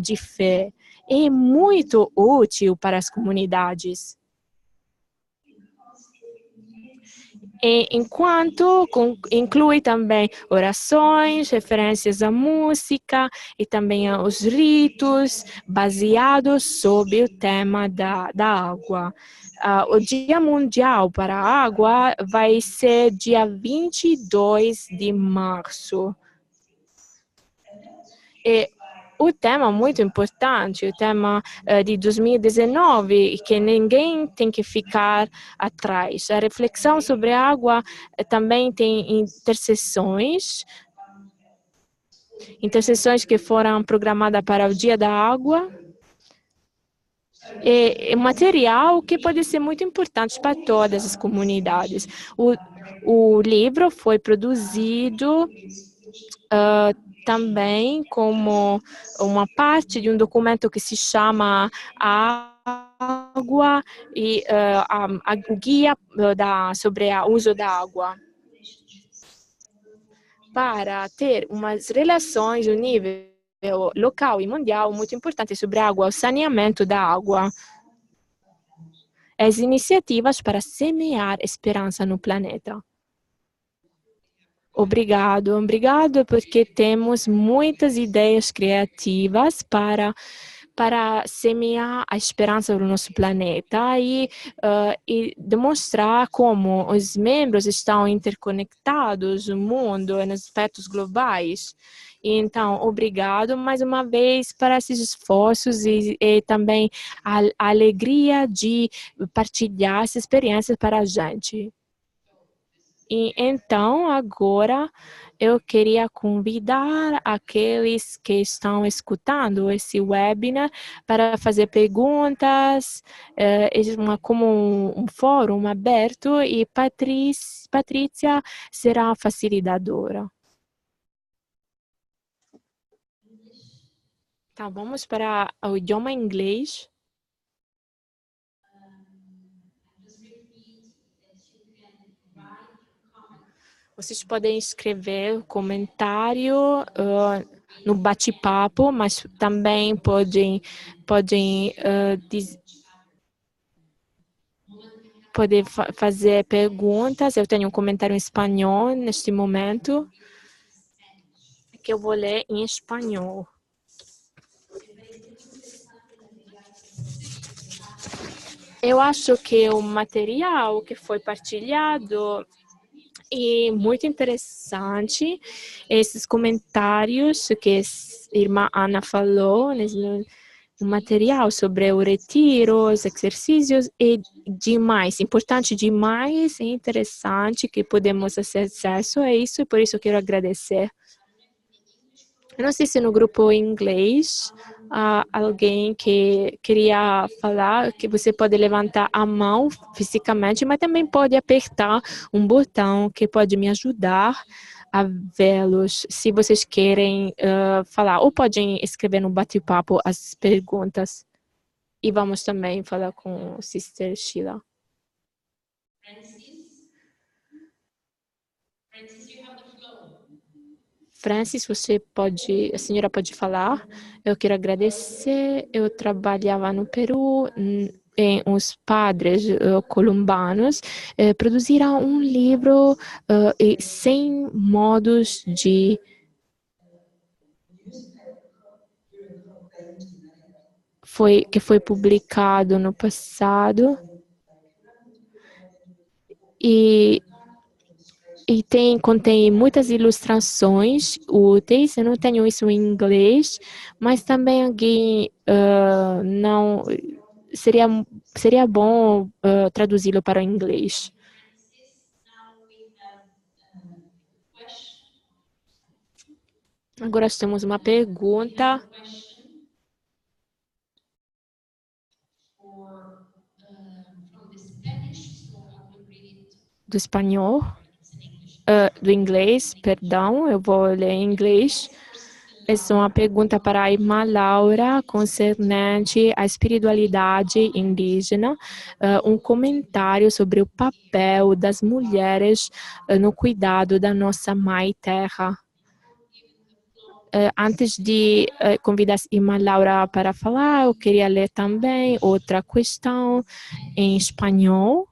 de fé. É muito útil para as comunidades. Enquanto inclui também orações, referências à música e também aos ritos baseados sobre o tema da água. O Dia Mundial para a Água vai ser dia 22 de março. E o tema muito importante, o tema de 2019, que ninguém tem que ficar atrás. A reflexão sobre a água também tem intercessões que foram programadas para o Dia da Água. É material que pode ser muito importante para todas as comunidades. O livro foi produzido também como uma parte de um documento que se chama Água e o Guia sobre o uso da água. Para ter umas relações no nível local e mundial muito importantes sobre a água, o saneamento da água. As iniciativas para semear esperança no planeta. Obrigado porque temos muitas ideias criativas para semear a esperança no nosso planeta e demonstrar como os membros estão interconectados no mundo e nos aspectos globais. Então, obrigado mais uma vez para esses esforços e também a alegria de partilhar essa experiência para a gente. E então, agora, eu queria convidar aqueles que estão escutando esse webinar para fazer perguntas, como um fórum aberto, e Patrícia será a facilitadora. Tá, vamos para o idioma inglês. Vocês podem escrever comentário no bate-papo, mas também podem fazer perguntas. Eu tenho um comentário em espanhol neste momento, que eu vou ler em espanhol. Eu acho que o material que foi partilhado é muito interessante. Esses comentários que a irmã Ana falou, o material sobre o retiro, os exercícios, é demais, importante demais, é interessante que podemos ter acesso a isso, e por isso quero agradecer. Eu não sei se no grupo em inglês alguém que queria falar, que você pode levantar a mão fisicamente, mas também pode apertar um botão que pode me ajudar a vê-los, se vocês querem falar, ou podem escrever no bate-papo as perguntas. E vamos também falar com o Sister Sheila. Francis, a senhora pode falar. Eu quero agradecer. Eu trabalhava no Peru, em os padres colombanos produziram um livro 100 modos de que foi publicado no passado e contém muitas ilustrações úteis. Eu não tenho isso em inglês, mas também alguém não seria bom traduzi-lo para o inglês. Agora temos uma pergunta do espanhol. Do inglês, perdão, eu vou ler em inglês. Essa é uma pergunta para a irmã Laura concernente à espiritualidade indígena, um comentário sobre o papel das mulheres no cuidado da nossa mãe terra. Antes de convidar a irmã Laura para falar, eu queria ler também outra questão em espanhol.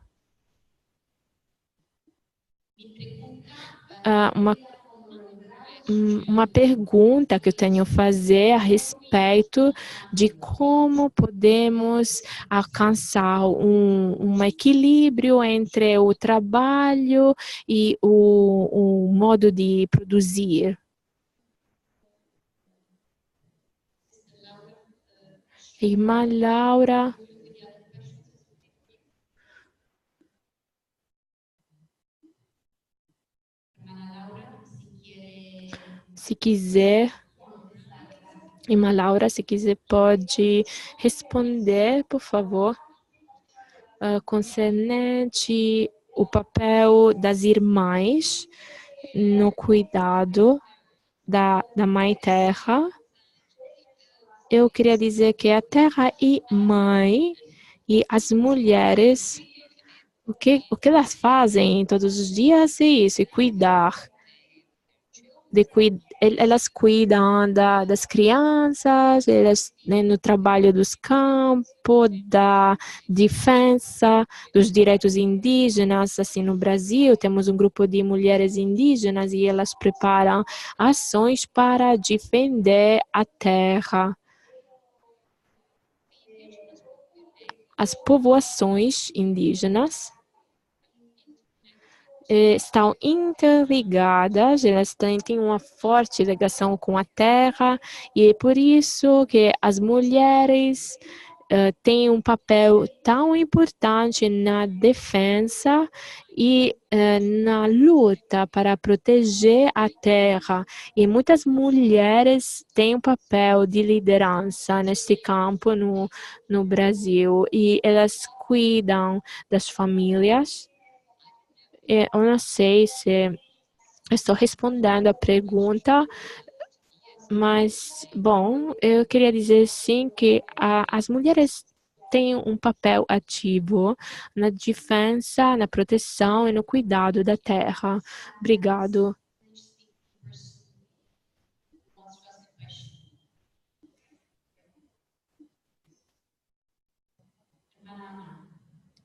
Uma pergunta que eu tenho a fazer a respeito de como podemos alcançar um equilíbrio entre o trabalho e o modo de produzir. Irmã Laura. Se quiser, irmã Laura, se quiser, pode responder, por favor, concernente o papel das irmãs no cuidado da Mãe Terra. Eu queria dizer que a Terra e Mãe e as mulheres, o que elas fazem todos os dias é isso, é cuidar. Elas cuidam das crianças, elas no trabalho dos campos, da defesa dos direitos indígenas. Assim, no Brasil, temos um grupo de mulheres indígenas e elas preparam ações para defender a terra. As povoações indígenas estão interligadas, elas têm uma forte ligação com a terra, e é por isso que as mulheres têm um papel tão importante na defesa e na luta para proteger a terra. E muitas mulheres têm um papel de liderança neste campo no Brasil, e elas cuidam das famílias. Eu não sei se estou respondendo a pergunta, mas, bom, eu queria dizer sim que as mulheres tem um papel ativo na defesa, na proteção e no cuidado da terra. Obrigado.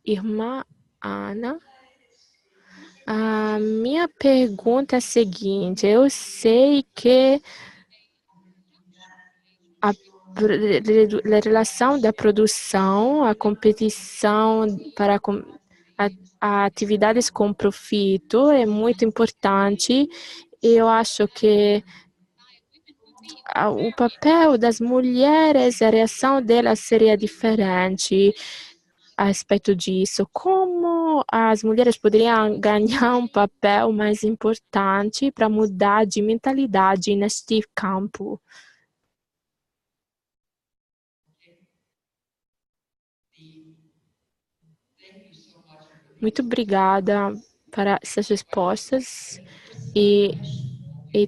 Irmã Ana, a minha pergunta é a seguinte: eu sei que a relação da produção, a competição para atividades com profito é muito importante. E eu acho que o papel das mulheres, a reação delas seria diferente a respeito disso. Como as mulheres poderiam ganhar um papel mais importante para mudar de mentalidade neste campo? Muito obrigada para essas respostas. E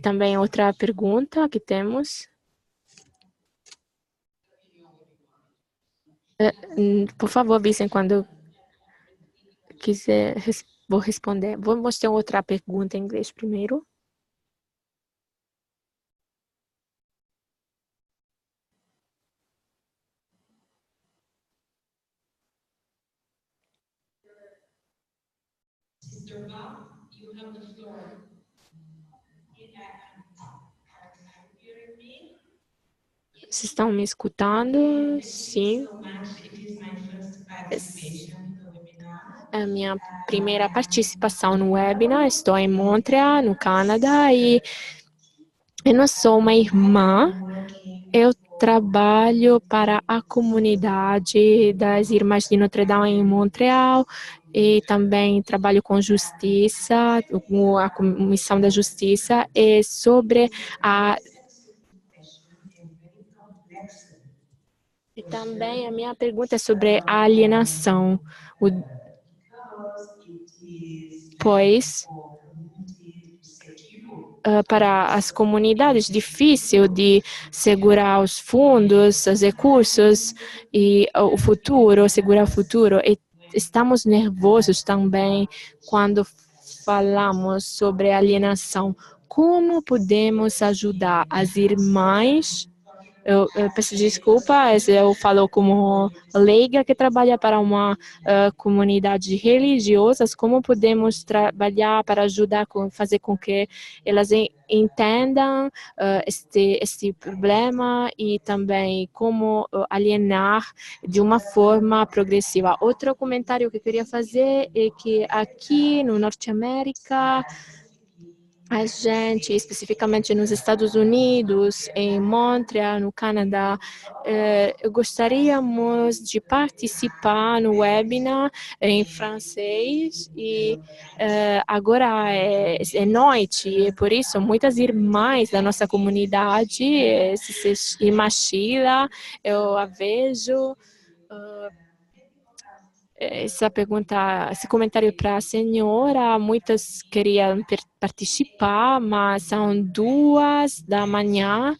também outra pergunta que temos. Por favor, avisem quando quiser, vou responder. Vamos ter outra pergunta em inglês primeiro. Vocês estão me escutando? Sim. É a minha primeira participação no webinar. Estou em Montreal, no Canadá, e eu não sou uma irmã. Eu trabalho para a comunidade das Irmãs de Notre Dame em Montreal e também trabalho com justiça, com a Comissão da Justiça, e sobre a... E também a minha pergunta é sobre a alienação, pois para as comunidades difícil de segurar os fundos, os recursos e o futuro, segurar o futuro. E estamos nervosos também quando falamos sobre alienação. Como podemos ajudar as irmãs? Eu peço desculpa, eu falo como leiga que trabalha para uma comunidade religiosa. Como podemos trabalhar para ajudar, fazer com que elas entendam este problema e também como alienar de uma forma progressiva. Outro comentário que eu queria fazer é que aqui no Norte América, a gente, especificamente nos Estados Unidos, em Montreal, no Canadá, gostaríamos de participar no webinar em francês e agora é noite e por isso muitas irmãs da nossa comunidade, irmã Sheila, eu a vejo. Essa pergunta, esse comentário para a senhora, muitas queriam participar, mas são 2 da manhã,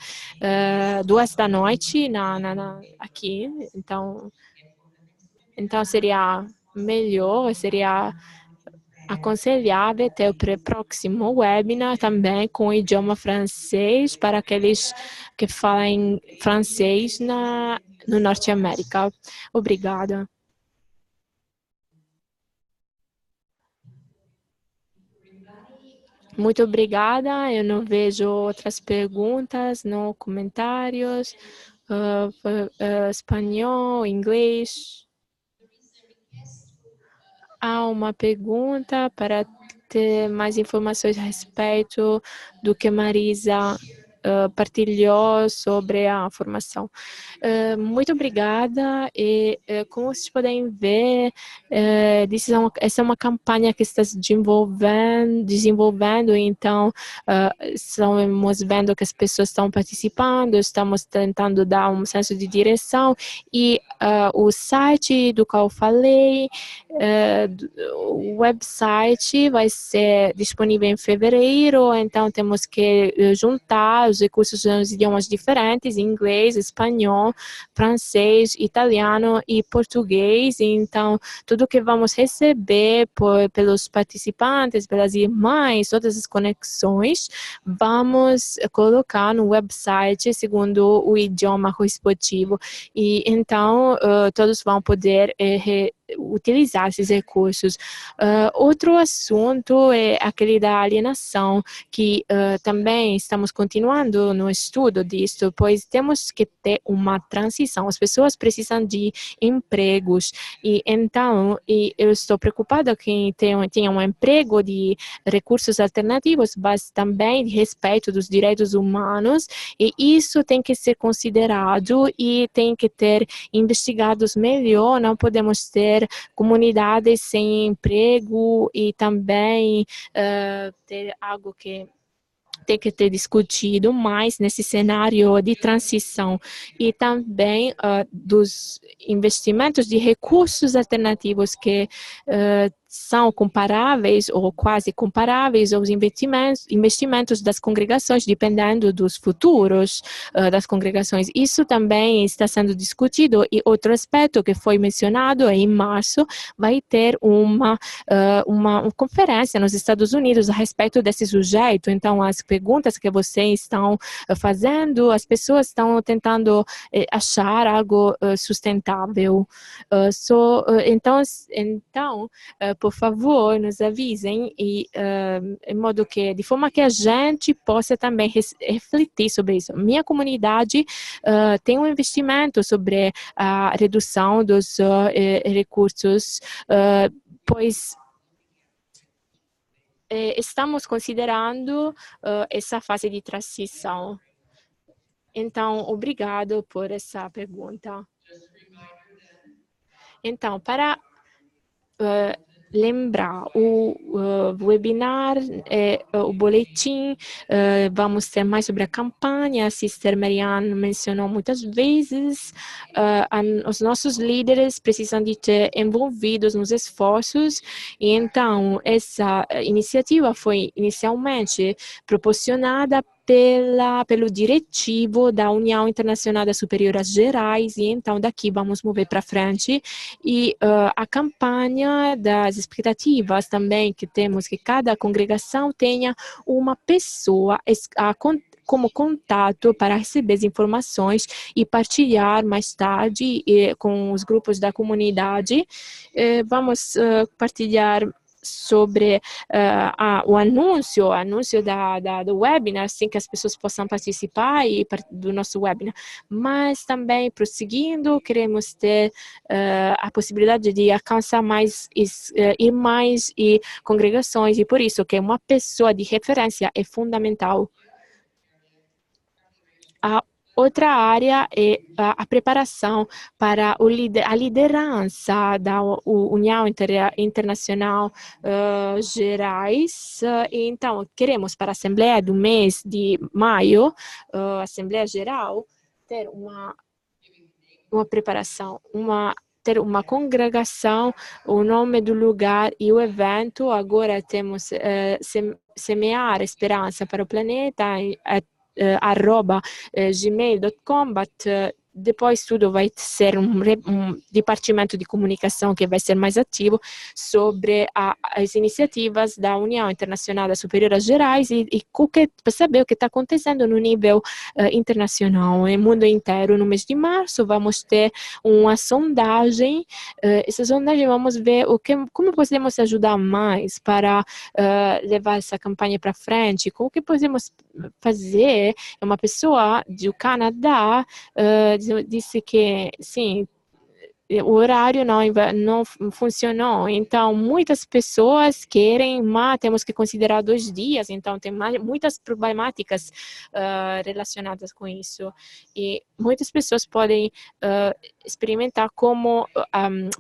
2 da noite aqui, então seria melhor, seria aconselhável ter o próximo webinar também com o idioma francês para aqueles que falam francês no Norte América. Obrigada. Muito obrigada. Eu não vejo outras perguntas, não comentários. Espanhol, inglês. Há uma pergunta para ter mais informações a respeito do que Marisa partilhou sobre a formação. Muito obrigada e como vocês podem ver, essa é uma campanha que está se desenvolvendo, então estamos vendo que as pessoas estão participando, estamos tentando dar um senso de direção e o site do qual eu falei, o website vai ser disponível em fevereiro, então temos que juntar os recursos nos idiomas diferentes, inglês, espanhol, francês, italiano e português. Então, tudo que vamos receber pelos participantes, pelas irmãs, todas as conexões, vamos colocar no website segundo o idioma corresponditivo. E então, todos vão poder utilizar esses recursos. Outro assunto é aquele da alienação, que também estamos continuando no estudo disso, pois temos que ter uma transição. As pessoas precisam de empregos e então eu estou preocupada que tenha um emprego de recursos alternativos, mas também de respeito dos direitos humanos, e isso tem que ser considerado e tem que ter investigados melhor. Não podemos ter comunidades sem emprego e também ter algo que tem que ter discutido mais nesse cenário de transição, e também dos investimentos de recursos alternativos que são comparáveis ou quase comparáveis aos investimentos das congregações, dependendo dos futuros das congregações. Isso também está sendo discutido, e outro aspecto que foi mencionado é em março vai ter uma conferência nos Estados Unidos a respeito desse sujeito. Então, as perguntas que vocês estão fazendo, as pessoas estão tentando achar algo sustentável. Então, por favor, nos avisem, e em modo que, de forma que a gente possa também refletir sobre isso. Minha comunidade tem um investimento sobre a redução dos recursos, pois estamos considerando essa fase de transição. Então, obrigado por essa pergunta. Então, para lembrar, o webinar, o boletim, vamos ter mais sobre a campanha. A Sister Marianne mencionou muitas vezes, os nossos líderes precisam de ter envolvidos nos esforços, e então essa iniciativa foi inicialmente proporcionada pelo diretivo da União Internacional das Superioras Gerais, e então daqui vamos mover para frente. E a campanha das expectativas também, que temos que cada congregação tenha uma pessoa como contato para receber as informações e partilhar mais tarde com os grupos da comunidade. Vamos partilhar sobre o anúncio do webinar, assim que as pessoas possam participar do nosso webinar. Mas também, prosseguindo, queremos ter a possibilidade de alcançar mais irmãs e congregações, e por isso que uma pessoa de referência é fundamental. A outra área é a preparação para a liderança da União Internacional Gerais. Então, queremos para a Assembleia do mês de maio, Assembleia Geral, ter uma preparação, ter uma congregação, o nome do lugar e o evento. Agora temos semear esperança para o planeta, @gmail.com, depois tudo vai ser um departamento de comunicação que vai ser mais ativo sobre as iniciativas da União Internacional das Superioras Gerais e para saber o que está acontecendo no nível internacional, no mundo inteiro. No mês de março vamos ter uma sondagem. Essa sondagem vamos ver como podemos ajudar mais para levar essa campanha para frente, como que podemos fazer. Uma pessoa do Canadá disse que, sim, o horário não funcionou. Então, muitas pessoas querem, mas temos que considerar 2 dias. Então, tem muitas problemáticas relacionadas com isso. E muitas pessoas podem experimentar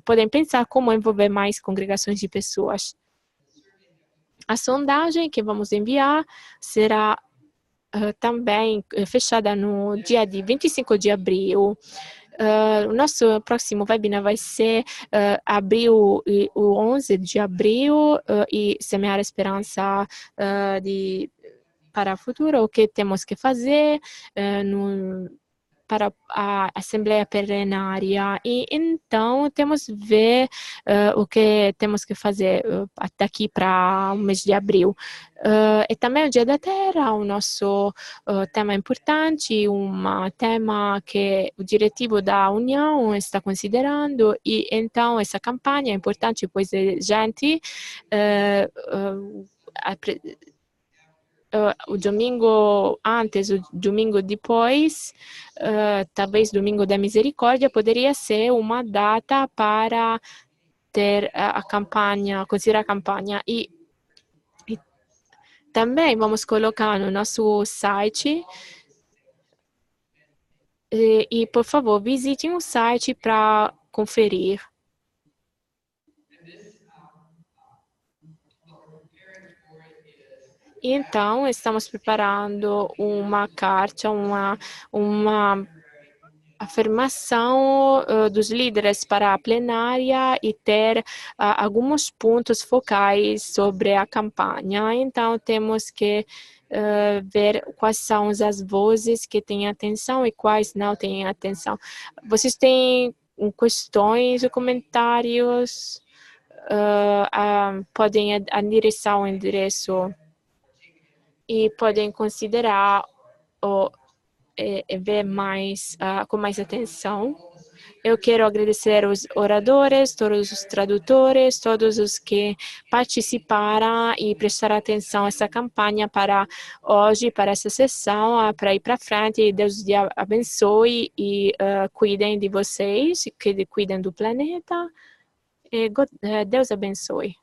podem pensar como envolver mais congregações de pessoas. A sondagem que vamos enviar será também fechada no dia de 25 de abril. O nosso próximo webinar vai ser o 11 de abril, e semear a esperança para o futuro, o que temos que fazer para a Assembleia Plenária. E então temos que ver o que temos que fazer daqui para o mês de abril. E também o Dia da Terra, o nosso tema importante, um tema que o diretivo da União está considerando, e então essa campanha é importante, pois a gente o domingo antes, o domingo depois, talvez domingo da misericórdia, poderia ser uma data para ter a campanha, considerar a campanha. E também vamos colocar no nosso site, e por favor, visitem o site para conferir. Então, estamos preparando uma carta, uma afirmação dos líderes para a plenária e ter alguns pontos focais sobre a campanha. Então, temos que ver quais são as vozes que têm atenção e quais não têm atenção. Vocês têm questões ou comentários? Podem endereçar o endereço e podem considerar ou ver mais com mais atenção. Eu quero agradecer os oradores, todos os tradutores, todos os que participaram e prestaram atenção a essa campanha para hoje, para essa sessão, para ir para frente. Deus abençoe e cuidem de vocês, que cuidem do planeta. E Deus abençoe.